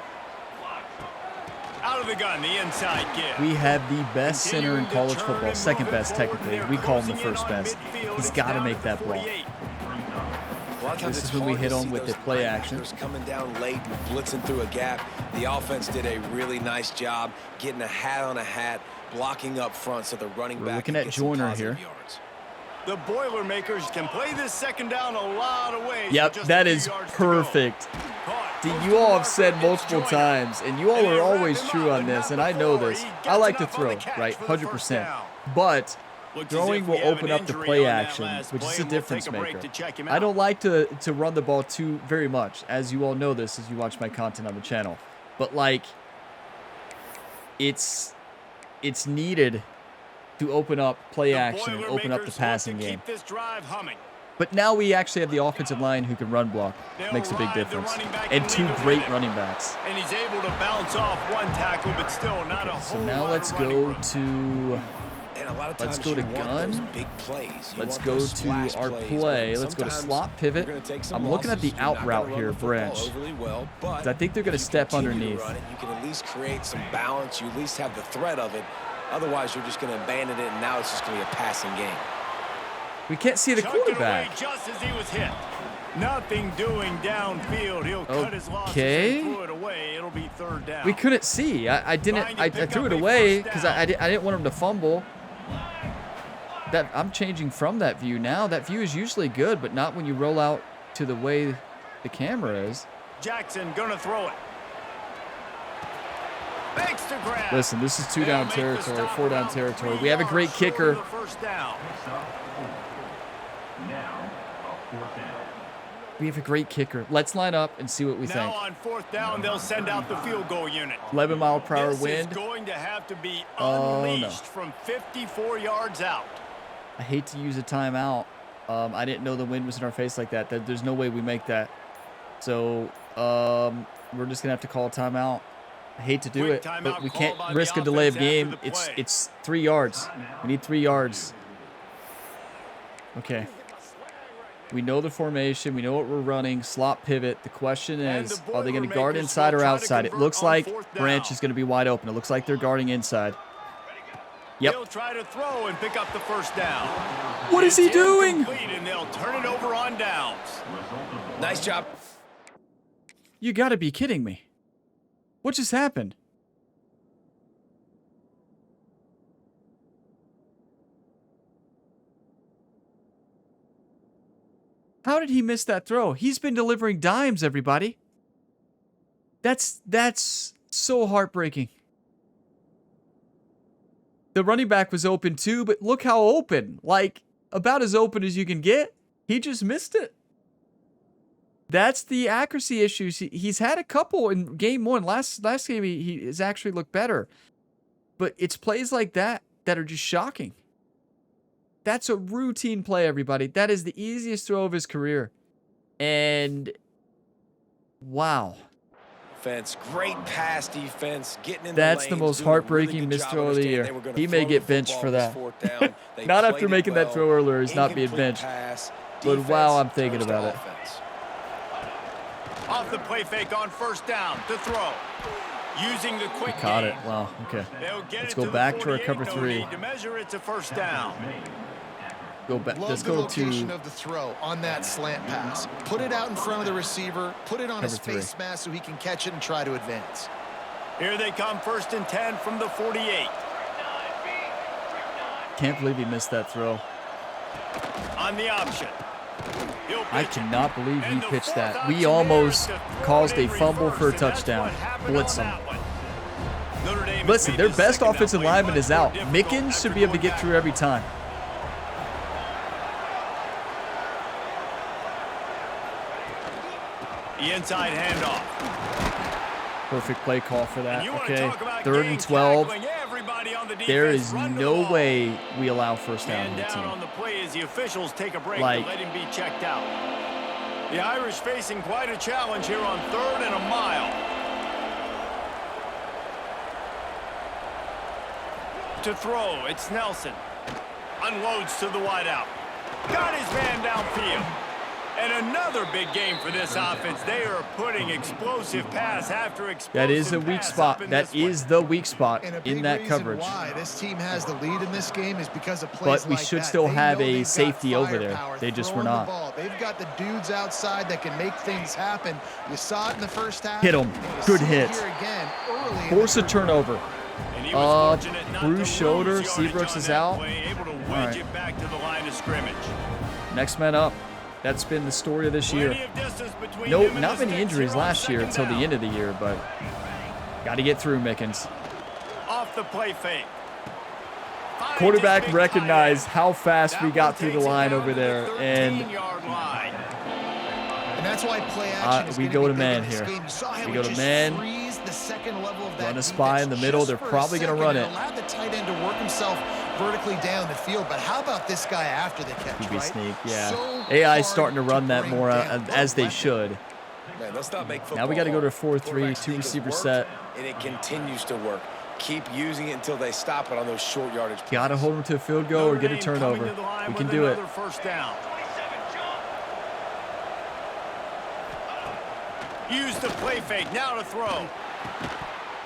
Out of the gun, the inside give. we have the best center in college football, second best technically. We call him the first best. He's got to make that block. A lot of times This it's is when we hard hit to on see with those the play action. linebackers coming down late and blitzing through a gap. The offense did a really nice job getting a hat on a hat, blocking up front so the running We're back looking can at get some Joyner positive here. yards. The Boilermakers can play this second down a lot of ways. Yep, with just that a few is yards to perfect. go. Caught. See, Goes you to all the have said marker. It's multiple Joyner. times, and you all And they are wrap always him true up, on but this, not and I know before. this. He I gets like to enough on throw, the catch right? for the 100%. first down. But Looks as throwing if will we have open an up the injury play on that action, last which is play, a and we'll difference take a break maker. to check him I out. don't like to run the ball too very much, as you all know this as you watch my content on the channel. But like, it's needed to open up play The action and open up the Boilermakers look passing to game. keep this drive humming. But now we actually have the offensive line who can run block. Makes a big difference. And 2 great running backs. And he's able to bounce off one tackle, but still not a So whole now lot let's of running go room. to... And a lot of Let's times go to you want gun. those big plays. You Let's want go those to splash our plays, play. but Let's go to sometimes slot pivot. you're gonna take some I'm looking at the losses. You're out not route gonna here, run the football branch. overly well, but I think they're going to if you step continue to underneath. run it, you can at least create some balance. You at least have the threat of it. Otherwise, you're just going to abandon it, and now it's just going to be a passing game. We can't see the Chucked it away quarterback. just as he was hit. Nothing doing downfield. He'll cut his losses Okay. and throw it away. It'll be third down. We couldn't see. I threw it away because I didn't want him to fumble. I'm changing from that view now. That view is usually good, but not when you roll out to the way the camera is. Jackson gonna throw it. Makes the grab. Listen, this is 2 down They'll make the territory, stop 4 down around territory. 3 We have a great yards short of kicker. the first down. We have a great kicker. Let's line up and see what we Now think. on fourth down, they'll send out the field goal unit. 11 mile per hour This wind. is going to have to be Oh, no. unleashed from 54 yards out. I hate to use a timeout. I didn't know the wind was in our face like that. There's no way we make that. So we're just gonna have to call a timeout. I hate to do Quick it, timeout but we called can't by the risk a delay of offense after game. the play. It's 3 yards. We need 3 yards. Okay. We know the formation. We know what we're running. Slot pivot. The question And is, the are they going to guard Boilermakers inside will or try to outside? It convert looks on like fourth Branch down. is going to be wide open. It looks like they're guarding inside. Yep. He'll try to throw and pick up the first down. What is he It's doing? incomplete, and they'll turn it over on downs. Nice job. You got to be kidding me. What just happened? How did he miss that throw? He's been delivering dimes, everybody. That's so heartbreaking. The running back was open too, but look how open. Like, about as open as you can get. He just missed it. That's the accuracy issues. He's had a couple in game 1. Last game, he has actually looked better. But it's plays like that that are just shocking. That's a routine play, everybody. That is the easiest throw of his career. And wow. Defense, great pass defense, getting in That's the the lanes, most doing a really heartbreaking good missed job throw of the understanding year. they were gonna He may throw get the benched football for this that. fourth down. They Not after played it making that well. throw earlier. He's not being Incomplete benched. pass. But Defense wow, I'm thinking turns to about it. offense. Off the play fake on first down to throw. Using the quick Caught it. game. Wow. Okay. They'll get Let's it go the back to our 48, cover no 3. need to measure it's a first down. Go back. Love Let's the go location to of the throw on that slant pass. Put it out in front of the receiver. Put it on his Cover 3. face mask so he can catch it and try to advance. Here they come, 1st and 10 from the 48. Can't believe he missed that throw. On the option. He'll I pitch it. cannot believe he And the pitched fourth that. option We here almost is to throw caused it a in fumble reverse, for a and that's touchdown. what happened Blitz on him. that one. Notre Dame Listen, has their made best the second offensive half play lineman much is more out. difficult Mickens after should be able to going get back. through every time. The inside handoff. Perfect play call for that. And you want to Okay, talk about 3rd game and 12. tackling, everybody on the There defense is run to the no ball. way we allow first down Man on the down on team. the play as the officials take a break Like- to let him be checked out. The Irish facing quite a challenge here on 3rd and a mile. To throw, it's Nelson. Unloads to the wideout. Got his man downfield. And another big game for this offense. They are putting explosive pass after explosive That is the weak pass spot. up in That this one. is the weak spot And a in big that reason coverage. why this team has the lead in this game is because of plays But we like should that. still They have know a they've got safety over there. firepower They just were throwing the not. ball. They've got the dudes outside that can make things happen. You saw it in the first half. Hit 'em. and you Good see it hit. here again early in Force the a third turnover. And he was fortunate not to Bruce lose shoulder. yardage Seabrooks on is that out. play, able to wedge right. it back to the line of scrimmage. Next man up. That's been the story of this year. Plenty of distance between No, him and not the many sticks injuries here on last year second until the down. end of the year, but got to get through, Mickens. Off the play fake. Finds Quarterback his big recognized tight end. how fast we That got one through the takes it line down over to the there, and 13-yard line. And that's why play action is we gonna go be to big man in this here. game. You saw how We he go to just man. freeze the second level of that Run a spy in the defense middle. just They're for a probably gonna second run and it. allowed the tight end to work himself vertically down the field, but how about this guy after the catch, QB right? sneak, yeah. So AI is starting to run that bring more down. as they should. Man, let's not make Now we got to go to a football 4-3, Quarterback 2 sneak has receiver worked, set. and it continues to work. Keep using it until they stop it on those short yardage plays. Got to hold them to a field goal or get a turnover. We can do it. First down. Use the play fake. Now to throw.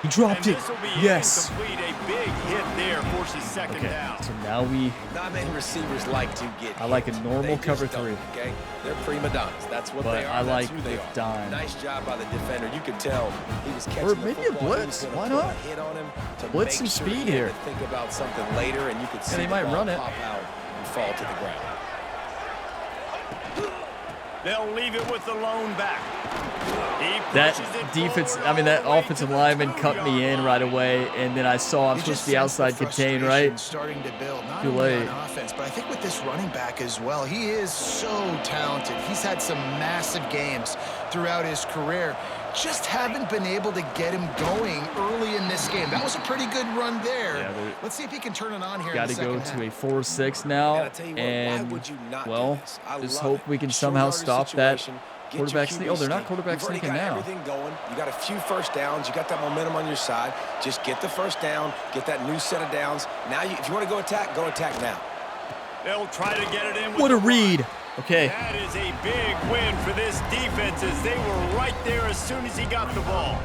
He dropped it. Yes. Incomplete. A big hit there forces second down. So now we. Not many receivers like to get I like a hit. normal They just cover don't, 3. Okay, they're prima donnas. That's what But they are. I like That's who they the are. dime. Nice job by the defender. You could tell he was catching Or the maybe a football. He blitz. was gonna Why put a not? hit on him to Blitz make some sure speed he had here. to think about something later, and you could see they the might ball run it. pop out and fall to the ground. They'll leave it with the lone back. That defense, I mean, that offensive lineman cut me in right away, and then I saw I'm You supposed just to be sense the outside contain, frustration right? starting to build, not Too only late. on offense, but I think with this running back as well. He is so talented. He's had some massive games throughout his career. Just haven't been able to get him going early in this game. That was a pretty good run there. Yeah, Let's see if he can turn it on here. Got in to the go second to half. a 4-6 And now, I tell you what, why and would you not do well, this? I just love hope it. we can Short somehow yardage stop that situation. Get quarterback your sneak. QB Oh, they're not sneak. quarterback You've already sneaking got now. everything going. You got a few first downs. You got that momentum on your side. Just get the first down. Get that new set of downs. Now, if you want to go attack now. They'll try to get it in. With What a the run. read. Okay. That is a big win for this defense as they were right there as soon as he got the ball.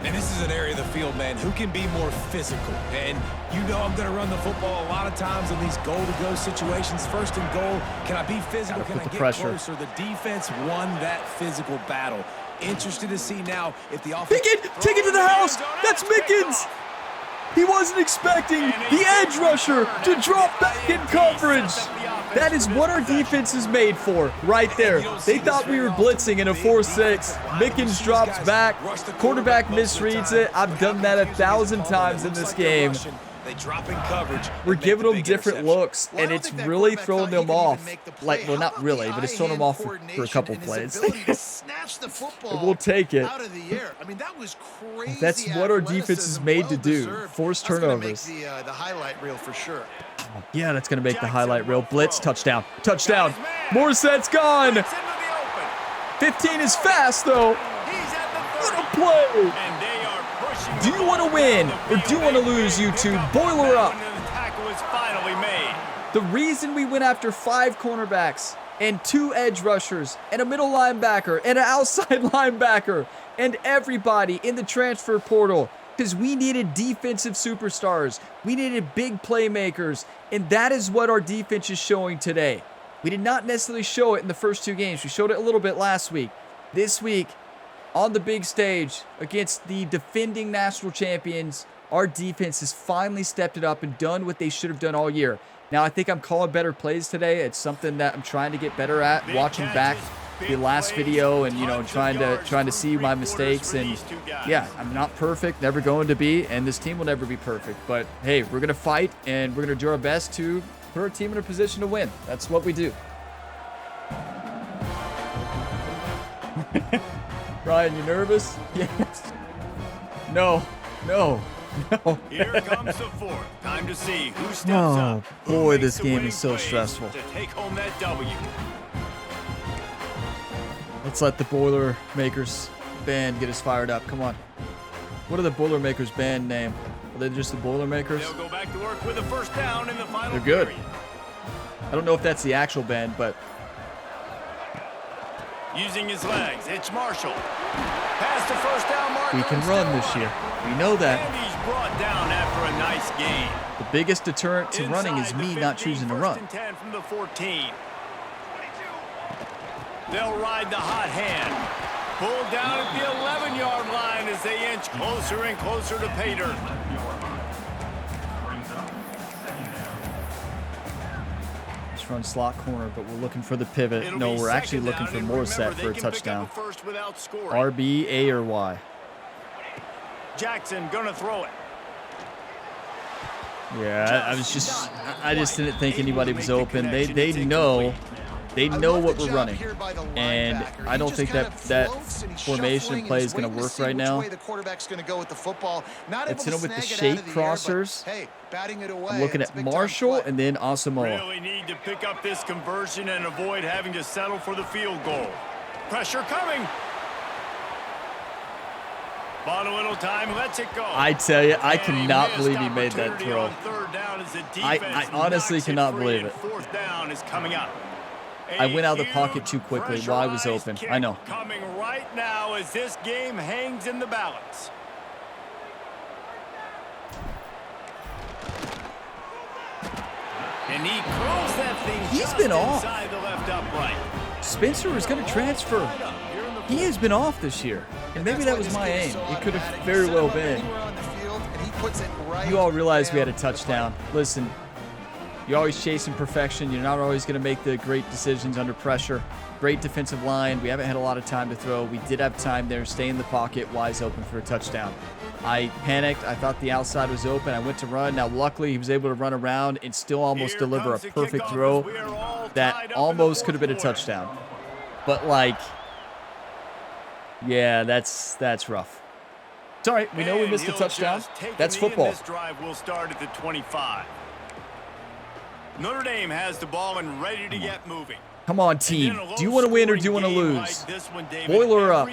And this is an area of the field, man, who can be more physical. And you know I'm going to run the football a lot of times in these goal-to-go situations. First and goal, can I be physical? Gotta Can put I the get pressure. closer? The defense won that physical battle. Interested to see now if the offense... Pickett, take it to the house. That's Mickens. He wasn't expecting the edge rusher to drop back in coverage. That is what our defense is made for right there. They thought we were blitzing in a 4-6. Mickens drops back. Quarterback misreads it. I've done that 1,000 times in this game. They drop in coverage. We're and make giving the them big different interception. looks, Well, I and don't it's think that really quarterback throwing thought he them could even off. make the play. Like, well, How not about really, the but it's throwing them eye-hand off for a coordination couple and his plays. ability to snatch the football We'll take it. out of the air. I mean, that was crazy. That's what our defense is made to do. Well-deserved. Force That's gonna make turnovers. the highlight reel for sure. Yeah, that's going to make the highlight reel. Blitz, touchdown. Touchdown. Morset's gone. It's into the open. 15 is fast, though. He's at the What 30. a play. And they are pushing Do the you want to ball win, down the or do you field. want to A lose, big YouTube? pickup Boil her that up. one, and the tackle is finally made. The reason we went after 5 cornerbacks and 2 edge rushers and a middle linebacker and an outside linebacker and everybody in the transfer portal, because we needed defensive superstars. We needed big playmakers, and that is what our defense is showing today. We did not necessarily show it in the first 2 games. We showed it a little bit last week. This week, on the big stage against the defending national champions, our defense has finally stepped it up and done what they should have done all year. Now, I think I'm calling better plays today. It's something that I'm trying to get better at, watching back the last video and, you know, trying to see my mistakes. And yeah, I'm not perfect, never going to be, and this team will never be perfect. But hey, we're going to fight, and we're going to do our best to put our team in a position to win. That's what we do. Ryan, you nervous? Yes. No. No. No. Here comes the fourth. Time to see who steps Oh, up. Who boy, makes this the game winning is so plays stressful. To take home that W. Let's let the Boilermakers band get us fired up. Come on. What are the Boilermakers band name? Are they just the Boilermakers? They'll go back to work with a first down in the final They're good. period. I don't know if that's the actual band, but Using his legs, it's Marshall. Past the first down marker. we can and run still this year. running. We know that. And he's brought down after a nice gain. The biggest deterrent to running is Inside the me not 15, choosing to first run. and 10 from the 14. They'll ride the hot hand. Pulled down at the 11-yard line as they inch closer and closer to pay dirt. Just run slot corner, but we're looking for the pivot. It'll No, be we're actually second looking down, for and Morset remember, for they a can pick up touchdown. first without scoring. RB, A, or Y? Jackson gonna throw it. Yeah, I just didn't think anybody was open. They know They know what we're running, and I don't think that formation play is going to work right now. Let's hit him with the shake crossers. I'm looking at Marshall and then Asamoah. Really need to pick up this conversion and avoid having to settle for the field goal. Pressure coming. Bought a little time, lets it go. I tell you, I cannot believe he made that throw. I honestly cannot believe it. Fourth down is coming up. I went out of the pocket too quickly while I was open. I know. Coming right now as this game hangs in the balance. And he curls that thing. He's been off. Inside the left upright. Spencer is going to transfer. He has been off this year, and maybe that was my aim. It could have very well been. You all realize we had a touchdown. Listen, you're always chasing perfection. You're not always going to make the great decisions under pressure. Great defensive line. We haven't had a lot of time to throw. We did have time there. Stay in the pocket, wise open for a touchdown. I panicked. I thought the outside was open. I went to run. Now, luckily, he was able to run around and still almost deliver a perfect throw that almost could have been a touchdown. But, like, yeah, that's rough. It's all right. We know we missed a touchdown. That's football. This drive will start at the 25. Notre Dame has the ball and ready to get moving. Come on, team. Do you want to win or do you want to lose? Boiler up.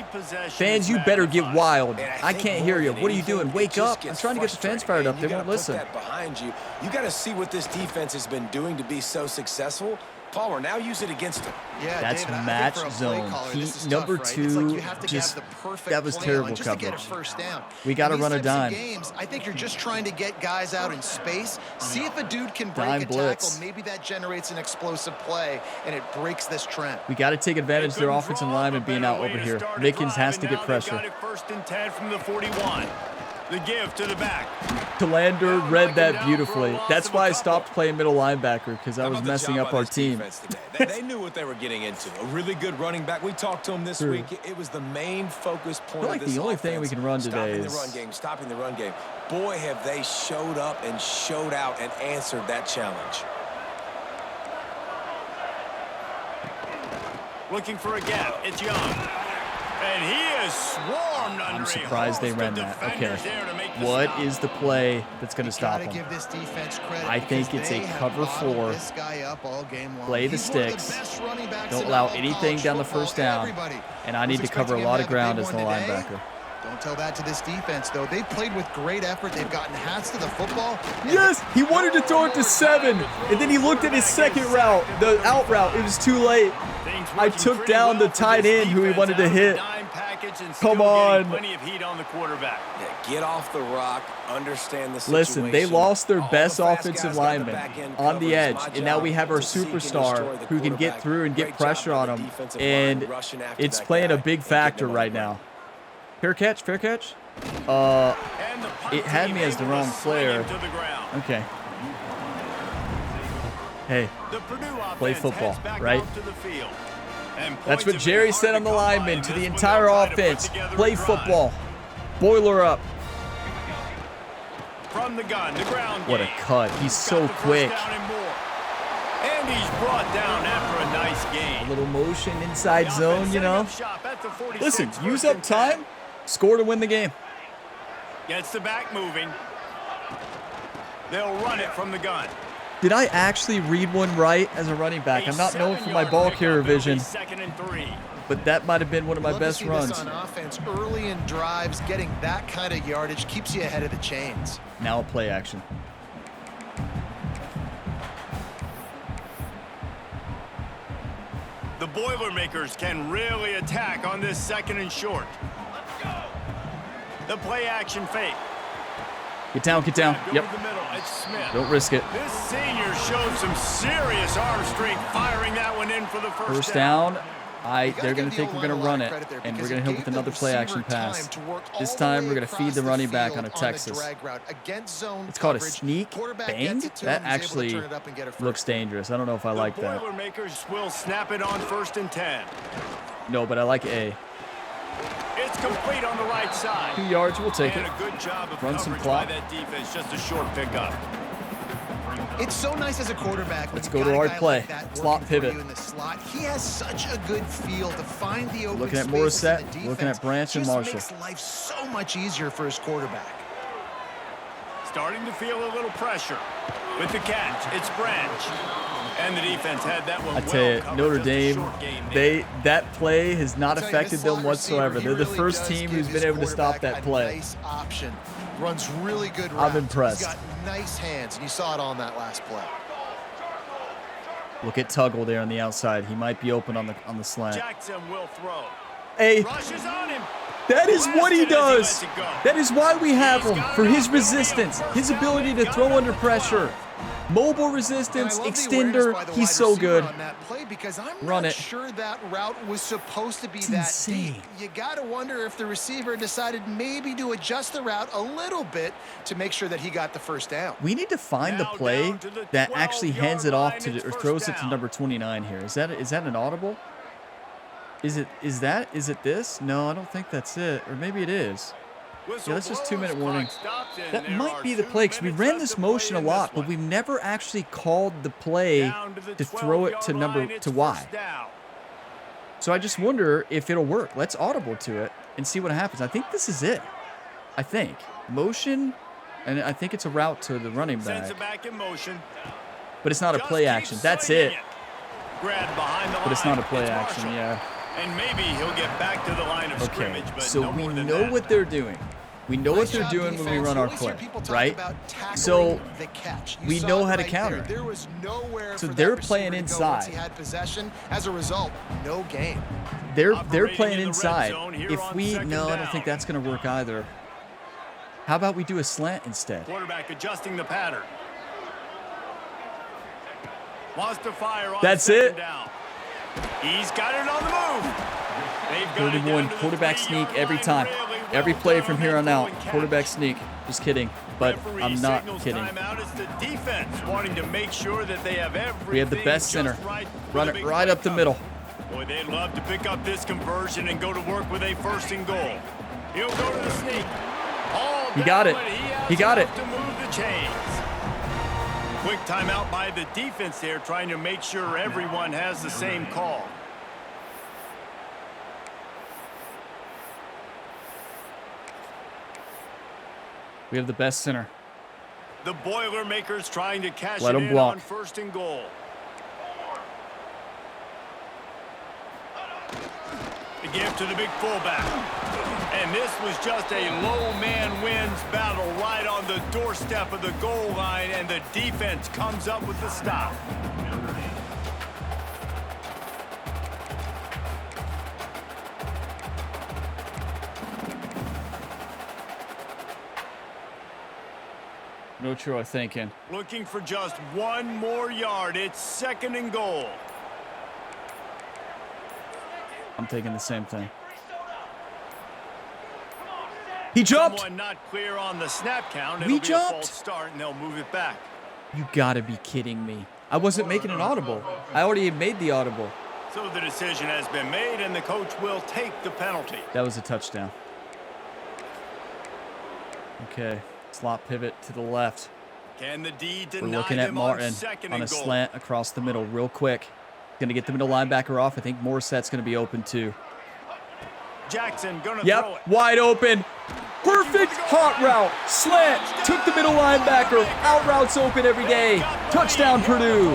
Fans, you better get wild. I can't hear you. What are you doing? Wake up. I'm trying to get the fans fired up. They won't listen. Behind you, you got to see what this defense has been doing to be so successful. Palmer, now use it against him. Yeah, that's David, match zone. Number two, just that was terrible coverage. We got to run a dime. I think you're just trying to get guys out in space. See if a dude can break a tackle. Maybe that generates an explosive play, and it breaks this trend. We got to take advantage of their offensive lineman being out over here. Mickens has to get pressure. First and 10 from the 41. The give to the back. Talander read that beautifully. That's why I stopped playing middle linebacker, because I was messing up our team. They knew what they were getting into. A really good running back. We talked to him this week. It was the main focus point. I feel like the only thing we can run today is stopping the run game. Boy, have they showed up and showed out and answered that challenge. Looking for a gap. It's Young. And he is swarmed under. I'm surprised they ran that. Okay. What is the play that's going to stop him? I think it's a cover 4. Play the sticks. Don't allow anything down the first down. And I need to cover a lot of ground as the linebacker. Don't tell that to this defense, though. They've played with great effort. They've gotten hats to the football. Yes, he wanted to throw it to 7. And then he looked at his second route, the out route. It was too late. I took down the tight end who he wanted to hit. Come on. Yeah, get off the rock, understand the situation. Listen, they lost their best offensive lineman on the edge, and now we have our superstar who can get through and get pressure on him, and it's playing a big factor right now. Fair catch, fair catch. It had me as the wrong player. Okay. Hey, play football, right? That's what Jerry said on the lineman to the entire offense. Play football. Boiler up. From the gun, the ground. What a cut. He's so quick. And he's brought down after a nice game. A little motion inside zone, you know. Listen, use up time. Score to win the game. Gets the back moving. They'll run it from the gun. Did I actually read one right as a running back? I'm not known for my ball carrier vision, but that might have been one of my best runs. On offense, early in drives, getting that kind of yardage keeps you ahead of the chains. Now a play action. The Boilermakers can really attack on this 2nd and short. The play action fake. Get down, get down. Yep. Don't risk it. This senior showed some serious arm strength firing that one in for the first down. They're going to think we're going to run it, and we're going to hit with another play action pass. This time, we're going to feed the running back on a Texas. It's called a sneak bang? That actually looks dangerous. I don't know if I like that. The Boilermakers will snap it on 1st and 10. No, but I like A. It's complete on the right side. 2 yards, we'll take it. A good job of run some clock. by that defense, just a short pickup. It's so nice as a quarterback. Let's go to our play. Slot pivot. In the slot. He has such a good feel to find the open looking at spaces in the Morissette, defense. looking at Branch and Marshall. Just makes life so much easier for his quarterback. Starting to feel a little pressure. With the catch, it's Branch. And the defense had that one. I tell you, Notre Dame, that play has not affected them whatsoever. They're the first team who's been able to stop that play. Nice option. Runs really good routes. I'm impressed. He's got nice hands, and you saw it on that last play. Look at Tuggle there on the outside. He might be open on the slant. Jackson will throw. Hey, Rushes on him. that is what he does. That is why we have him, for his resistance, his ability to throw under pressure. Mobile resistance, extender, he's so good. Because I'm Run not it. sure that route was supposed to be It's that insane. deep. You got to wonder if the receiver decided maybe to adjust the route a little bit to make sure that he got the first down. We need to find the play that actually hands it off to, or throws it to number 29 here. Is that an audible? Is it this? No, I don't think that's it. Or maybe it is. Yeah, that's just 2-minute warning. That might be the play, because we ran this motion a lot, but we've never actually called the play to throw it to Y. So I just wonder if it'll work. Let's audible to it and see what happens. I think this is it. I think. Motion, and I think it's a route to the running back. But it's not a play action. That's it. But it's not a play action, yeah. And maybe he'll get back to the line of scrimmage, but so no we more than know that. what they're doing. We know what they're doing when we run our play, right? So we know how to counter. So they're playing inside. As a result, no gain. They're playing inside. If we no, I don't think that's going to work either. How about we do a slant instead? Quarterback adjusting the pattern. Wants to fire on That's second it. down. He's got it on the move. They've got 31 it down to the quarterback 3-yard sneak every line. time. Really Every well play done from on here that on throw out. and catch. Quarterback sneak. Just kidding. But Referee I'm not signals kidding. timeout. It's the defense wanting to make sure that they have everything We have the best just center. right for Run the it big right play up the coming. middle. Boy, they'd love to pick up this conversion and go to work with a 1st and goal. He'll go to the sneak. He got it. He got it. To move the chains. Quick timeout by the defense there, trying to make sure everyone has the same call. We have the best center. The Boilermakers trying to cash Let it him in block. on 1st and goal. The give to the big fullback. And this was just a low man wins battle right on the doorstep of the goal line, and the defense comes up with the stop. Notre are thinking. Looking for just one more yard. It's 2nd and goal. I'm thinking the same thing. He jumped. Someone not clear on the snap count. We It'll be a jumped? false start, and they'll move it back. You gotta be kidding me. I wasn't making an audible. I already had made the audible. So the decision has been made, and the coach will take the penalty. That was a touchdown. Okay. Slot pivot to the left. Can the D We're deny looking at them Martin 2nd on and a goal? slant across the middle real quick. Going to get the middle linebacker off. I think Morissette's going to be open too. Jackson gonna throw Yep, it. wide open. Perfect hot route. Slant. Took the middle linebacker. Out routes open every day. Touchdown, Purdue.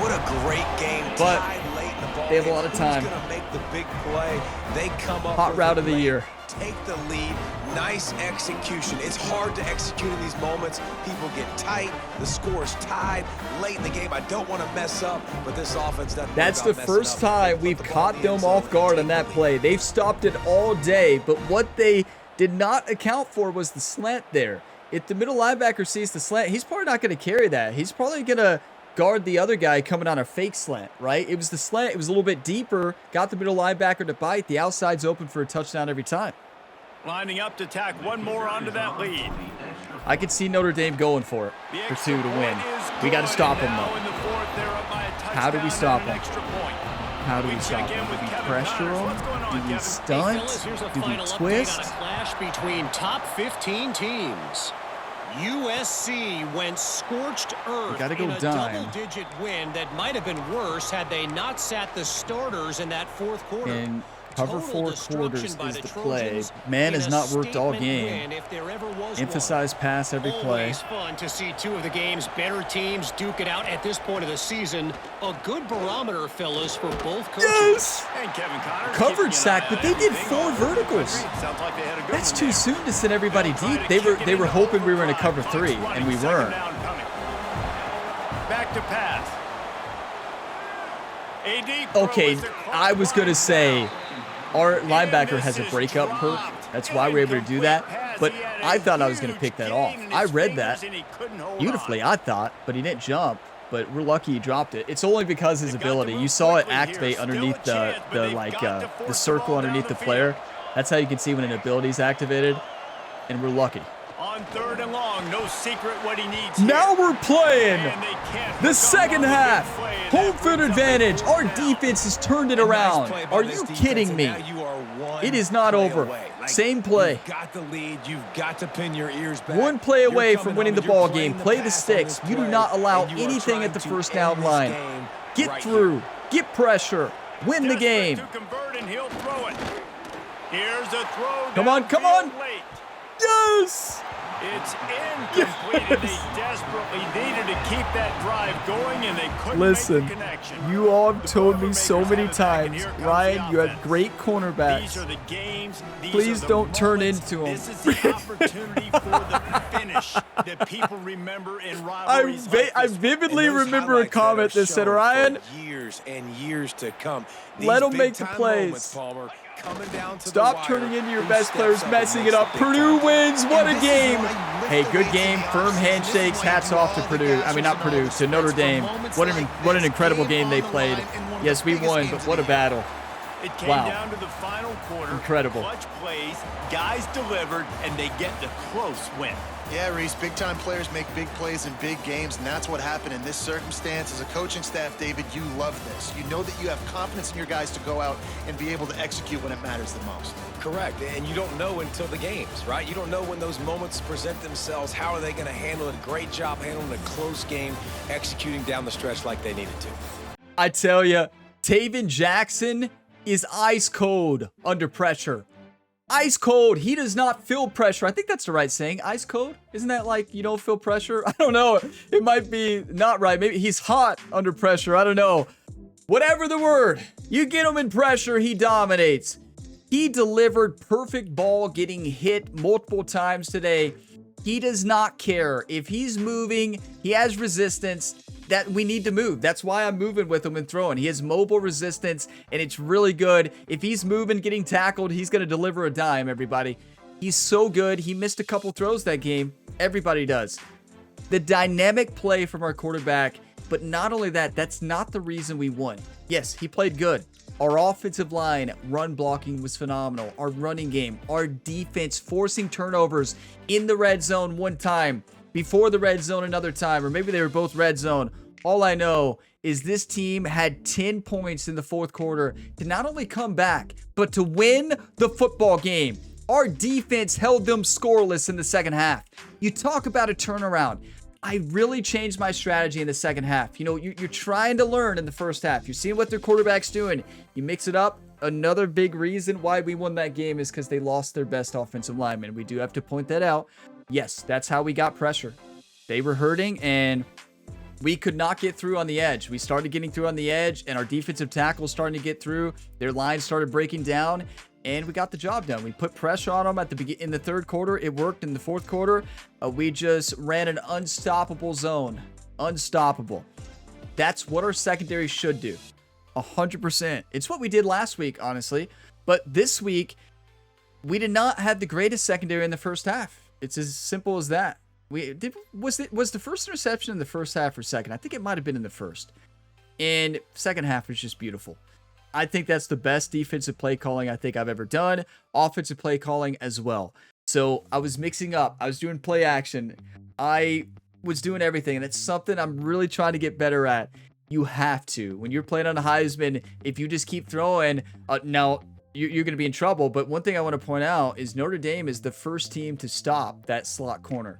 What a great game. But Tied late in the ball they have a game. lot of time. Who's gonna make the big play? They come up Hot with route the of the play, year. Take the lead. Nice execution. It's hard to execute in these moments. People get tight. The score's tied late in the game. I don't want to mess up, but this offense doesn't. That's the first time we've caught them off guard on that play. They've stopped it all day, but what they did not account for was the slant there. If the middle linebacker sees the slant, he's probably not going to carry that. He's probably going to guard the other guy coming on a fake slant, right? It was the slant. It was a little bit deeper. Got the middle linebacker to bite. The outside's open for a touchdown every time. Lining up to tack one more onto that lead. I could see Notre Dame going for it for 2 to win. We got to stop them, though. How do we stop them? How do we stop them? Do we pressure them? Do we stunt? Do we twist? A clash between top 15 teams. USC went scorched earth gotta go in a dime. double-digit win that might have been worse had they not sat the starters in that fourth quarter. And cover Total 4 destruction quarters by is the the play. Trojans Man in has a not worked all statement game. win if there ever was Emphasize pass every play. Always fun to see two of the game's better teams duke it out at this point of the season. A good barometer, fellas, for both coaches. Yes! And Kevin Connors Coverage keeping an sack, eye but on they did everything 4 all over the verticals. country. Sounds like they had a good That's one too there. soon to send everybody They'll try deep. to They were kick it into hoping we were going to overdrive. cover 3, Clock's and we running, second weren't. down coming. Back to pass. AD throw Okay, as the clock I was going to winds say down. our And linebacker this has a is breakup perk. dropped. That's why we're able to do that. But I thought I was going to pick that off. I read that beautifully, I thought, but he didn't jump. But we're lucky he dropped it. It's only because his ability. You saw it activate underneath the circle underneath the player. That's how you can see when an ability is activated. And we're lucky. On 3rd and long, no secret what he needs Now here. we're playing And they can't the pick second up on the half. big play, and Home that field brings up advantage. a Our fourth down. defense has turned it A nice around. play by Are this you defense, kidding and me? now you are one It is not play over. away. Like, Same play. You've got the lead. You've got to pin your ears back. One play You're away coming from winning home the and you're ball playing game. the Play the pass on sticks. this You do play, not allow and you are anything at trying the to first end down this line. game Get right through. Get pressure. Win the Desperate game. to convert, and he'll throw it. Here's a throw. Come on, come on. downfield late. Yes! It's incomplete, and they desperately needed to keep that drive going, and they couldn't Listen, make the connection. you all have The told me so Boilermakers many have it back, and times, here comes Ryan, the you have offense. great These cornerbacks. are the games. These Please are the don't turn moments. into 'em. This is the opportunity for the finish that people remember in rivalries. I vividly And those remember a highlights that comment are that said, shown Ryan, for years and years to come. Let These 'em make the big-time plays. moments, Palmer, coming down to the stop wire. turning into your Who best steps players, up and messing makes it up. the big Purdue time? wins. What a And this is game. why you lift Hey, the good weights game. in the Firm offseason. This is handshakes. why you Hats do off to all the Purdue. I gassers mean, not and Purdue, all the to Notre splits for Dame. moments What like an this. incredible game they on the played. line in one of Yes, the we biggest won, games but of what the a year. battle. It came Wow. down to the final quarter. Incredible. Clutch plays, guys delivered, and they get the close win. Yeah, Reese, big-time players make big plays in big games, and that's what happened in this circumstance. As a coaching staff, David, you love this. You know that you have confidence in your guys to go out and be able to execute when it matters the most. Correct, and you don't know until the games, right? You don't know when those moments present themselves. How are they going to handle it? Great job handling a close game, executing down the stretch like they needed to. I tell you, Taven Jackson is ice cold under pressure. Ice cold. He does not feel pressure. I think that's the right saying. Ice cold? Isn't that like you don't feel pressure? I don't know. It might be not right. Maybe he's hot under pressure. I don't know. Whatever the word. You get him in pressure, he dominates. He delivered perfect ball, getting hit multiple times today. He does not care. If he's moving, he has resistance. That we need to move. That's why I'm moving with him and throwing. He has mobile resistance, and it's really good. If he's moving, getting tackled, he's going to deliver a dime, everybody. He's so good. He missed a couple throws that game. Everybody does. The dynamic play from our quarterback, but not only that, that's not the reason we won. Yes, he played good. Our offensive line, run blocking was phenomenal. Our running game, our defense forcing turnovers in the red zone one time. Before the red zone another time, or maybe they were both red zone. All I know is this team had 10 points in the fourth quarter to not only come back, but to win the football game. Our defense held them scoreless in the second half. You talk about a turnaround. I really changed my strategy in the second half. You know, you're trying to learn in the first half. You're seeing what their quarterback's doing. You mix it up. Another big reason why we won that game is because they lost their best offensive lineman. We do have to point that out. Yes, that's how we got pressure. They were hurting, and we could not get through on the edge. We started getting through on the edge, and our defensive tackles starting to get through. Their line started breaking down, and we got the job done. We put pressure on them at in the third quarter. It worked in the fourth quarter. We just ran an unstoppable zone. Unstoppable. That's what our secondary should do. 100%. It's what we did last week, honestly. But this week, we did not have the greatest secondary in the first half. It's as simple as that. Was the first interception in the first half or second? I think it might have been in the first. And second half was just beautiful. I think that's the best defensive play calling I think I've ever done. Offensive play calling as well. So I was mixing up. I was doing play action. I was doing everything. And it's something I'm really trying to get better at. You have to. When you're playing on a Heisman, if you just keep throwing, now you're going to be in trouble. But one thing I want to point out is Notre Dame is the first team to stop that slot corner.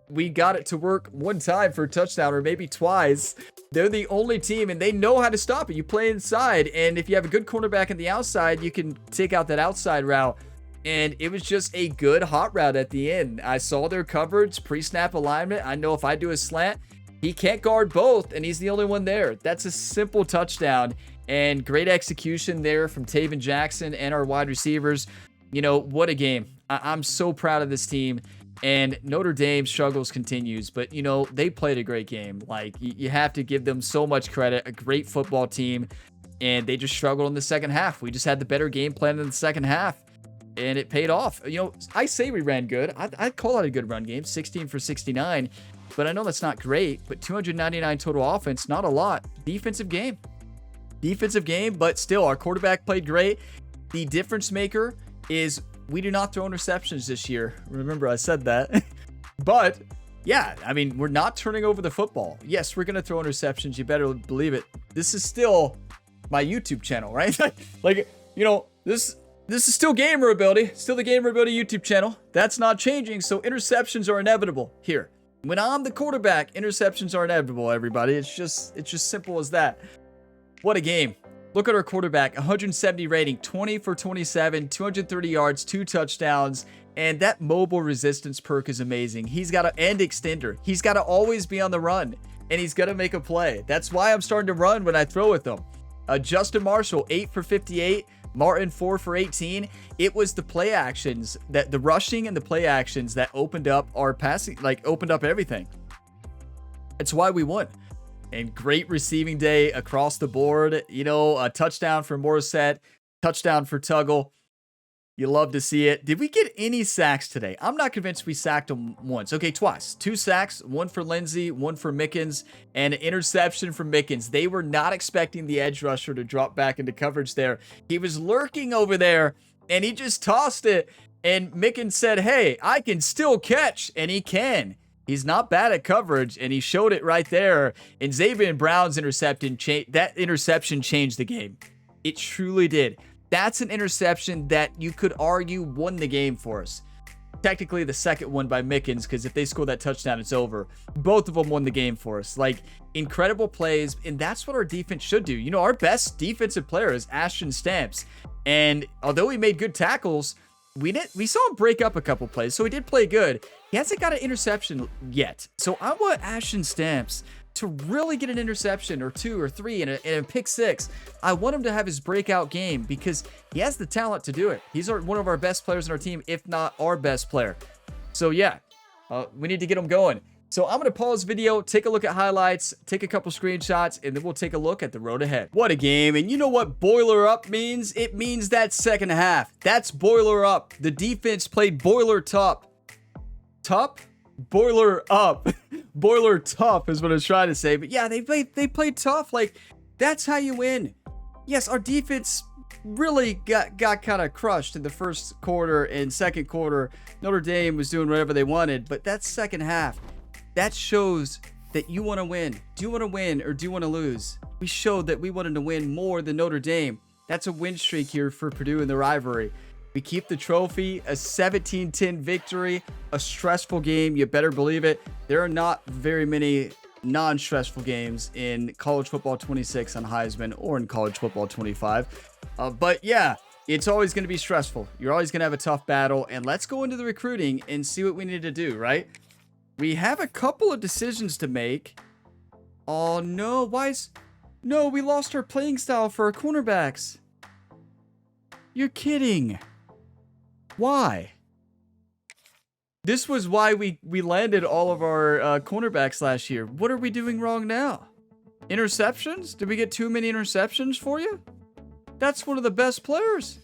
we got it to work one time for a touchdown or maybe twice. They're the only team, and they know how to stop it. You play inside, and if you have a good cornerback on the outside, you can take out that outside route. And it was just a good hot route at the end. I saw their coverage, pre-snap alignment. I know if I do a slant, he can't guard both, and he's the only one there. That's a simple touchdown, and great execution there from Taven Jackson and our wide receivers. You know, what a game. I'm so proud of this team. And Notre Dame struggles continues, but, you know, they played a great game. Like, you have to give them so much credit. A great football team, and they just struggled in the second half. We just had the better game plan in the second half, and it paid off. You know, I say we ran good. I'd call it a good run game, 16 for 69, but I know that's not great. But 299 total offense, not a lot. Defensive game, but still, our quarterback played great. The difference maker is we do not throw interceptions this year. Remember, I said that. But, yeah, I mean, we're not turning over the football. Yes, we're going to throw interceptions. You better believe it. This is still my YouTube channel, right? Like, you know, this is still Gamer Ability. Still the Gamer Ability YouTube channel. That's not changing, so interceptions are inevitable here. When I'm the quarterback, interceptions are inevitable, everybody. It's just simple as that. What a game. Look at our quarterback, 170 rating, 20 for 27, 230 yards, 2 touchdowns, and that mobile resistance perk is amazing. He's got to end extender. He's got to always be on the run, and he's got to make a play. That's why I'm starting to run when I throw with him. Justin Marshall, 8 for 58, Martin, 4 for 18. It was the play actions, that the rushing and the play actions that opened up our passing, like opened up everything. It's why we won. And great receiving day across the board. You know, a touchdown for Morissette, touchdown for Tuggle. You love to see it. Did we get any sacks today? I'm not convinced we sacked him once. Okay, twice. 2 sacks, 1 for Lindsey, 1 for Mickens, and an interception from Mickens. They were not expecting the edge rusher to drop back into coverage there. He was lurking over there, and he just tossed it. And Mickens said, hey, I can still catch, and he can. He's not bad at coverage, and he showed it right there. And Xavier Brown's interception changed the game. It truly did. That's an interception that you could argue won the game for us. Technically, the second one by Mickens, because if they score that touchdown, it's over. Both of them won the game for us. Like, incredible plays, and that's what our defense should do. You know, our best defensive player is Ashton Stamps. And although he made good tackles, we saw him break up a couple plays, so he did play good. He hasn't got an interception yet. So I want Ashton Stamps to really get an interception or 2 or 3 and a pick 6. I want him to have his breakout game because he has the talent to do it. He's one of our best players on our team, if not our best player. So yeah, we need to get him going. So I'm going to pause video, take a look at highlights, take a couple screenshots, and then we'll take a look at the road ahead. What a game. And you know what boiler up means? It means that second half. That's boiler up. The defense played boiler top. Top? Boiler up. Boiler tough is what I was trying to say. But yeah, they played tough. Like, that's how you win. Yes, our defense really got kind of crushed in the first quarter and second quarter. Notre Dame was doing whatever they wanted. But that second half, that shows that you want to win. Do you want to win or do you want to lose? We showed that we wanted to win more than Notre Dame. That's a win streak here for Purdue in the rivalry. We keep the trophy, a 17-10 victory, a stressful game. You better believe it. There are not very many non-stressful games in college football 26 on Heisman or in college football 25. But yeah, it's always going to be stressful. You're always going to have a tough battle. And let's go into the recruiting and see what we need to do, right? We have a couple of decisions to make. Oh no, no, we lost our playing style for our cornerbacks. You're kidding. Why? This was why we landed all of our cornerbacks last year. What are we doing wrong now? Interceptions? Did we get too many interceptions for you? That's one of the best players.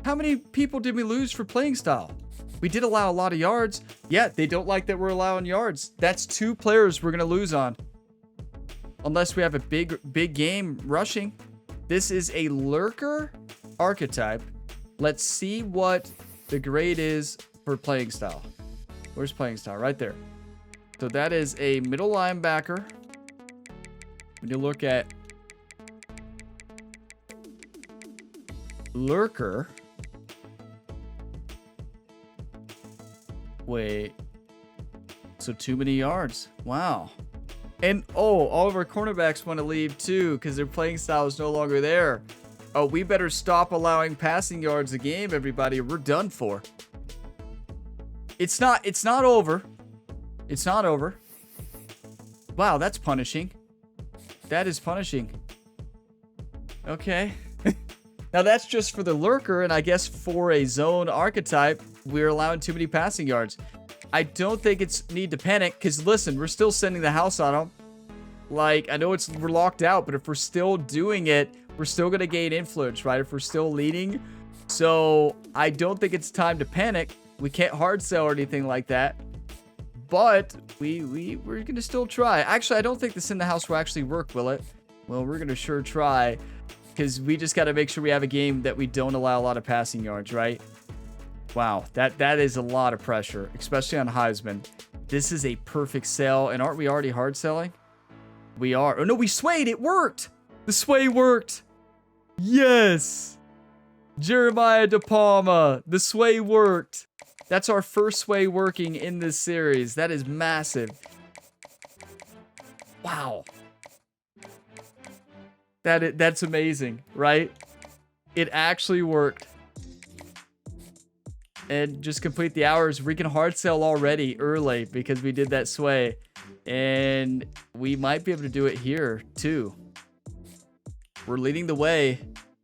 How many people did we lose for playing style? We did allow a lot of yards. Yeah, they don't like that we're allowing yards. That's 2 players we're going to lose on. Unless we have a big game rushing. This is a lurker archetype. Let's see what the grade is for playing style. Where's playing style? Right there. So that is a middle linebacker. When you look at lurker. Wait. So too many yards. Wow. And, oh, all of our cornerbacks want to leave too because their playing style is no longer there. Oh, we better stop allowing passing yards a game, everybody. We're done for. It's not over. It's not over. Wow, that's punishing. That is punishing. Okay. Now that's just for the lurker, and I guess for a zone archetype, we're allowing too many passing yards. I don't think it's need to panic, because listen, we're still sending the house on them. Like, I know we're locked out, but if we're still doing it, we're still going to gain influence, right? If we're still leading. So I don't think it's time to panic. We can't hard sell or anything like that. But we're going to still try. Actually, I don't think this in the house will actually work, will it? Well, we're going to sure try, because we just got to make sure we have a game that we don't allow a lot of passing yards, right? Wow, that is a lot of pressure, especially on Heisman. This is a perfect sell. And aren't we already hard selling? We are. Oh, no, we swayed. It worked. The sway worked. Yes. Jeremiah De Palma. The sway worked. That's our first sway working in this series. That is massive. Wow. That's amazing, right? It actually worked. And just complete the hours. We can hard sell already early because we did that sway. And we might be able to do it here too. We're leading the way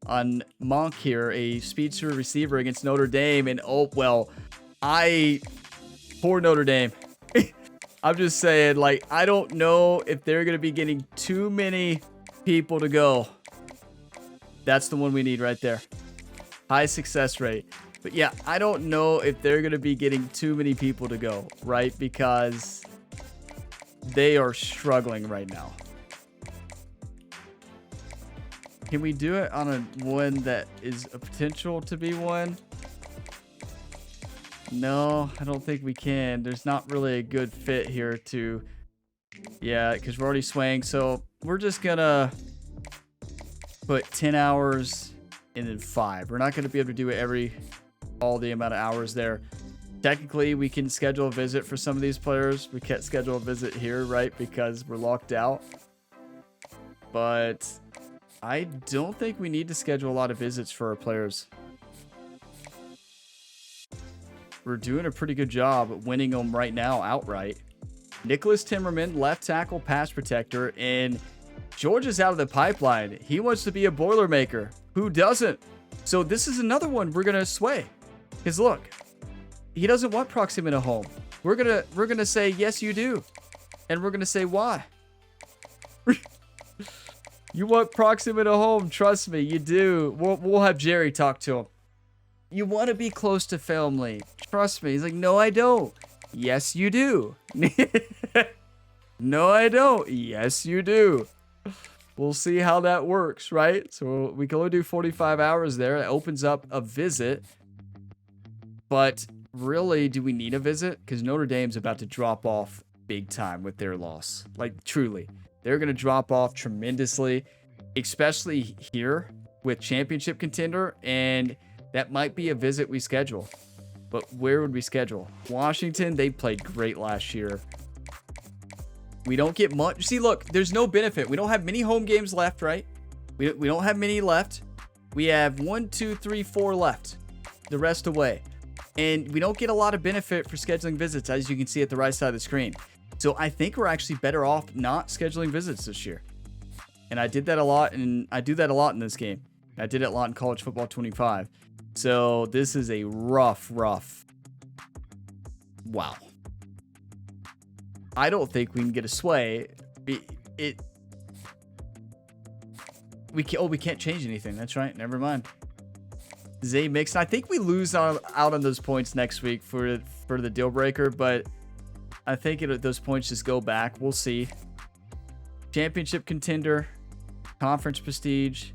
on Monk here, a speedster receiver against Notre Dame. And oh, well, poor Notre Dame. I'm just saying, like, I don't know if they're going to be getting too many people to go. That's the one we need right there. High success rate. But yeah, I don't know if they're going to be getting too many people to go, right? Because they are struggling right now. Can we do it on a one that is a potential to be one? No, I don't think we can. There's not really a good fit here to... Yeah, because we're already swaying. So we're just going to put 10 hours and then 5. We're not going to be able to do it all the amount of hours there. Technically, we can schedule a visit for some of these players. We can't schedule a visit here, right? Because we're locked out. But I don't think we need to schedule a lot of visits for our players. We're doing a pretty good job at winning them right now outright. Nicholas Timmerman, left tackle, pass protector, and Georgia's out of the pipeline. He wants to be a Boilermaker. Who doesn't? So this is another one we're gonna sway. Because look, he doesn't want Proximity home. We're gonna say yes, you do, and we're gonna say why. You want Proximity home? Trust me, you do. We'll have Jerry talk to him. You want to be close to family. Trust me. He's like, no, I don't. Yes, you do. No, I don't. Yes, you do. We'll see how that works, right? So we can only do 45 hours there. It opens up a visit. But really, do we need a visit? Because Notre Dame's about to drop off big time with their loss. Like, truly. They're going to drop off tremendously, especially here with championship contender. And that might be a visit we schedule. But where would we schedule? Washington, they played great last year. We don't get much. See, look, there's no benefit. We don't have many home games left, right? We don't have many left. We have 1, 2, 3, 4 left. The rest away. And we don't get a lot of benefit for scheduling visits, as you can see at the right side of the screen. So I think we're actually better off not scheduling visits this year. And I did that a lot, and I do that a lot in this game. I did it a lot in College Football 25. So this is a rough. Wow. I don't think we can get a sway. We can't change anything. That's right. Never mind. Zay Mixon. I think we lose out on those points next week for the deal breaker, but I think those points just go back. We'll see. Championship contender, conference prestige.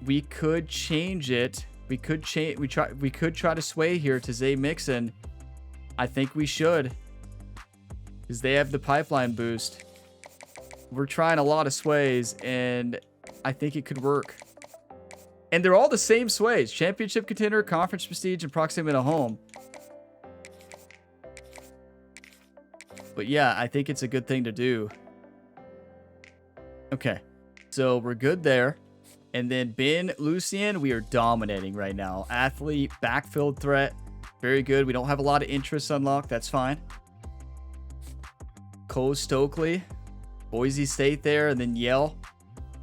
We could change it. We could try to sway here to Zay Mixon. I think we should, because they have the pipeline boost. We're trying a lot of sways, and I think it could work. And they're all the same sways: championship contender, conference prestige, and proximity to home. But yeah, I think it's a good thing to do. Okay, so we're good there. And then Ben Lucien, we are dominating right now. Athlete, backfield threat, very good. We don't have a lot of interest unlocked. That's fine. Cole Stokely, Boise State there, and then Yale.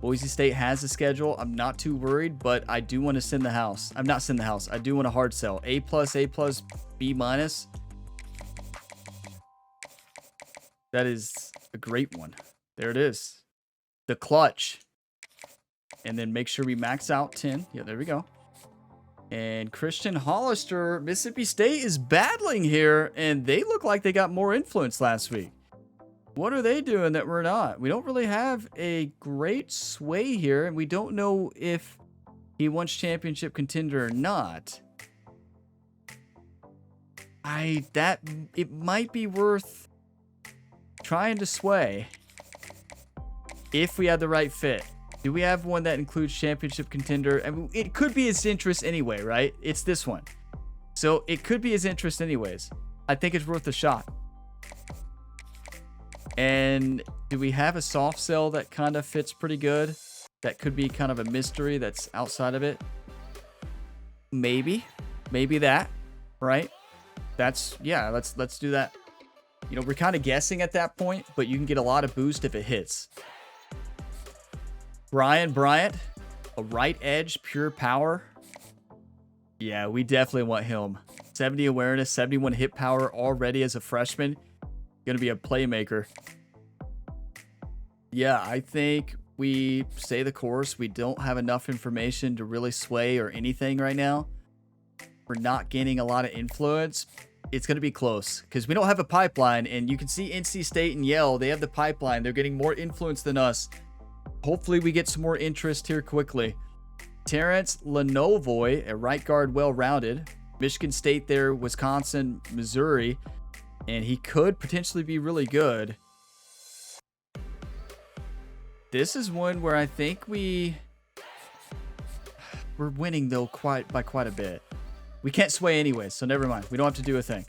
Boise State has a schedule. I'm not too worried, but I do want to send the house. I'm not send the house. I do want to hard sell. A+, B-. That is a great one. There it is. The clutch. And then make sure we max out 10. Yeah, there we go. And Christian Hollister, Mississippi State is battling here, and they look like they got more influence last week. What are they doing that we're not? We don't really have a great sway here, and we don't know if he wants championship contender or not. It might be worth trying to sway if we had the right fit. Do we have one that includes championship contender? I mean, it could be his interest anyway, right? It's this one. So it could be his interest anyways. I think it's worth a shot. And do we have a soft sell that kind of fits pretty good? That could be kind of a mystery that's outside of it. Maybe that, right? Yeah, let's do that. You know, we're kind of guessing at that point, but you can get a lot of boost if it hits. Brian Bryant, a right edge, pure power. Yeah, we definitely want him. 70 awareness, 71 hit power already as a freshman. Gonna be a playmaker. Yeah, I think we stay the course. We don't have enough information to really sway or anything right now. We're not gaining a lot of influence. It's going to be close because we don't have a pipeline, and you can see NC State and Yale, they have the pipeline. They're getting more influence than us. Hopefully we get some more interest here quickly. Terrence Lenovoy, a right guard, well-rounded. Michigan State there, Wisconsin, Missouri, and he could potentially be really good. This is one where I think we're winning though by quite a bit. We can't sway anyway, so never mind. We don't have to do a thing.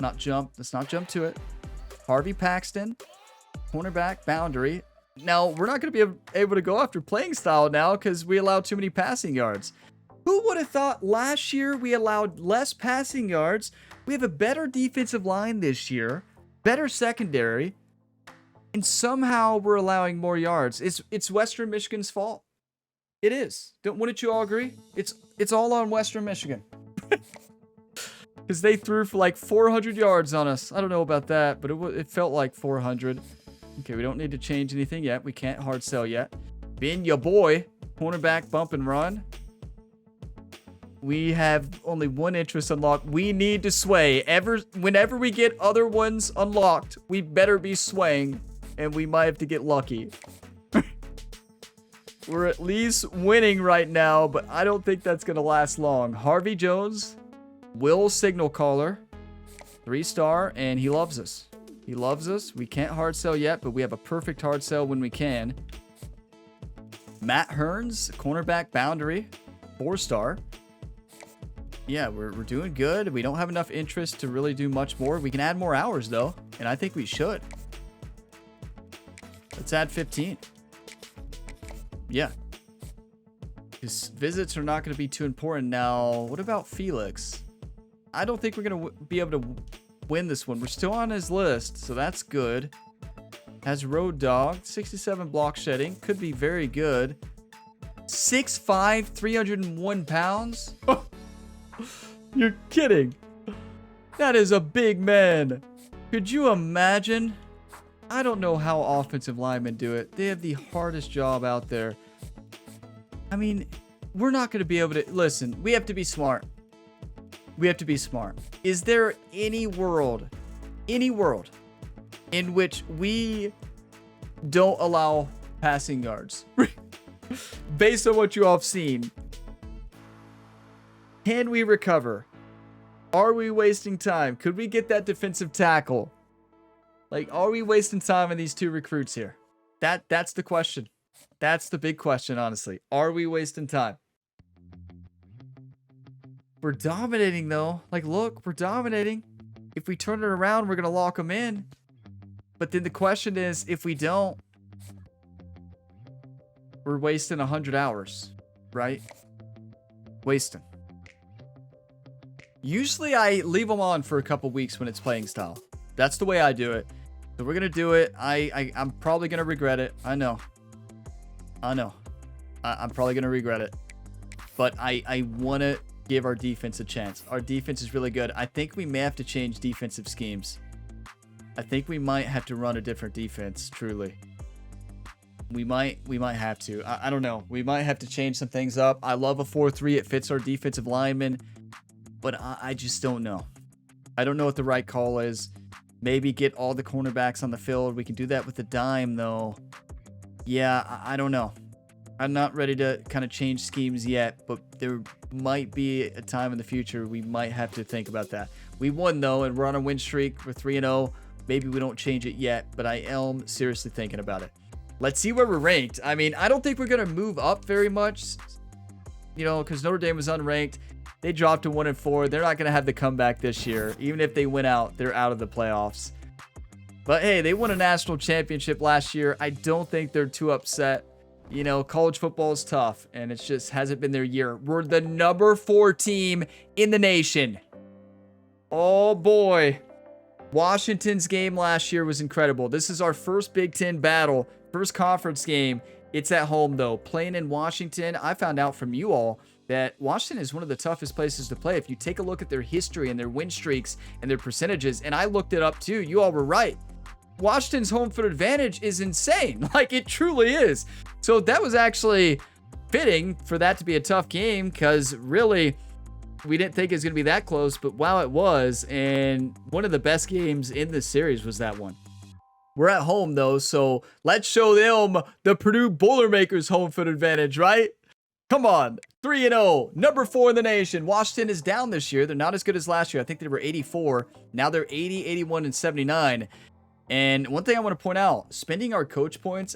Let's not jump to it. Harvey Paxton, cornerback, boundary. Now, we're not going to be able to go after playing style now because we allow too many passing yards. Who would have thought last year we allowed less passing yards? We have a better defensive line this year, better secondary, and somehow we're allowing more yards. It's Western Michigan's fault. It is. Wouldn't you all agree? It's all on Western Michigan. Because they threw for like 400 yards on us. I don't know about that, but it felt like 400. Okay, we don't need to change anything yet. We can't hard sell yet. Ben, your boy, cornerback, bump and run. We have only one interest unlocked. We need to sway. Whenever we get other ones unlocked, we better be swaying, and we might have to get lucky. We're at least winning right now, but I don't think that's going to last long. Harvey Jones, Will Signal Caller, 3-star, and he loves us. He loves us. We can't hard sell yet, but we have a perfect hard sell when we can. Matt Hearns, cornerback, boundary, 4-star. Yeah, we're doing good. We don't have enough interest to really do much more. We can add more hours, though, and I think we should. Let's add 15. Yeah. His visits are not going to be too important. Now, what about Felix? I don't think we're going to be able to win this one. We're still on his list, so that's good. Has Road Dog, 67 block shedding. Could be very good. 6'5", 301 pounds? You're kidding. That is a big man. Could you imagine? I don't know how offensive linemen do it. They have the hardest job out there. I mean, we're not going to be able to... Listen, we have to be smart. We have to be smart. Is there any world in which we don't allow passing yards? Based on what you all have seen. Can we recover? Are we wasting time? Could we get that defensive tackle? Like, are we wasting time on these two recruits here? That's the question. That's the big question, honestly. Are we wasting time? We're dominating, though. Like, look, we're dominating. If we turn it around, we're going to lock them in. But then the question is, if we don't, we're wasting 100 hours, right? Wasting. Usually I leave them on for a couple weeks when it's playing style. That's the way I do it. So we're going to do it. I'm probably going to regret it. I know. I'm probably going to regret it. But I want to give our defense a chance. Our defense is really good. I think we may have to change defensive schemes. I think we might have to run a different defense, truly. We might have to. I don't know. We might have to change some things up. I love a 4-3. It fits our defensive linemen. But I just don't know. I don't know what the right call is. Maybe get all the cornerbacks on the field. We can do that with the dime, though. Yeah, I don't know. I'm not ready to kind of change schemes yet, but there might be a time in the future we might have to think about that. We won, though, and we're on a win streak. We're 3-0. Maybe we don't change it yet, but I am seriously thinking about it. Let's see where we're ranked. I mean, I don't think we're going to move up very much, you know, because Notre Dame was unranked. They dropped to 1-4. They're not going to have the comeback this year. Even if they win out, they're out of the playoffs. But hey, they won a national championship last year. I don't think they're too upset. You know, college football is tough, and it just hasn't been their year. We're the number 4 team in the nation. Oh boy. Washington's game last year was incredible. This is our first Big Ten battle, first conference game. It's at home, though. Playing in Washington, I found out from you all that Washington is one of the toughest places to play. If you take a look at their history and their win streaks and their percentages, and I looked it up too, you all were right. Washington's home field advantage is insane. Like, it truly is. So that was actually fitting for that to be a tough game, because really, we didn't think it was going to be that close, but wow, it was. And one of the best games in this series was that one. We're at home, though, so let's show them the Purdue Boilermakers home field advantage, right? Come on, 3-0, number 4 in the nation. Washington is down this year. They're not as good as last year. I think they were 84. Now they're 80, 81, and 79. And one thing I want to point out, spending our coach points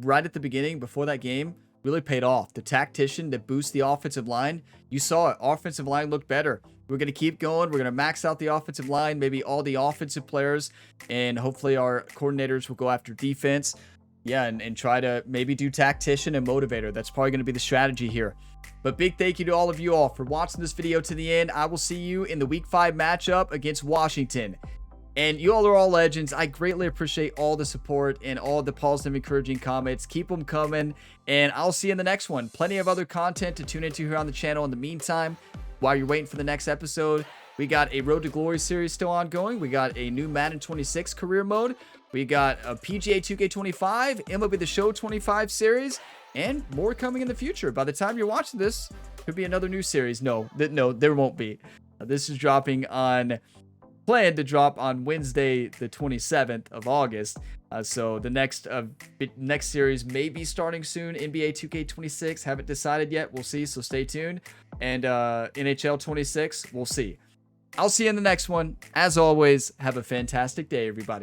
right at the beginning before that game really paid off. The tactician that boosts the offensive line, you saw it. Offensive line looked better. We're going to keep going. We're going to max out the offensive line, maybe all the offensive players, and hopefully our coordinators will go after defense. Yeah, and try to maybe do tactician and motivator. That's probably going to be the strategy here. But big thank you to all of you all for watching this video to the end. I will see you in the Week 5 matchup against Washington. And you all are all legends. I greatly appreciate all the support and all the positive, encouraging comments. Keep them coming, and I'll see you in the next one. Plenty of other content to tune into here on the channel in the meantime. While you're waiting for the next episode, we got a Road to Glory series still ongoing. We got a new Madden 26 career mode. We got a PGA 2K25, MLB The Show 25 series, and more coming in the future. By the time you're watching this, could be another new series. No, there won't be. This is planned to drop on Wednesday, the 27th of August. So the next series may be starting soon. NBA 2K26, haven't decided yet. We'll see, so stay tuned. And NHL 26, we'll see. I'll see you in the next one. As always, have a fantastic day, everybody.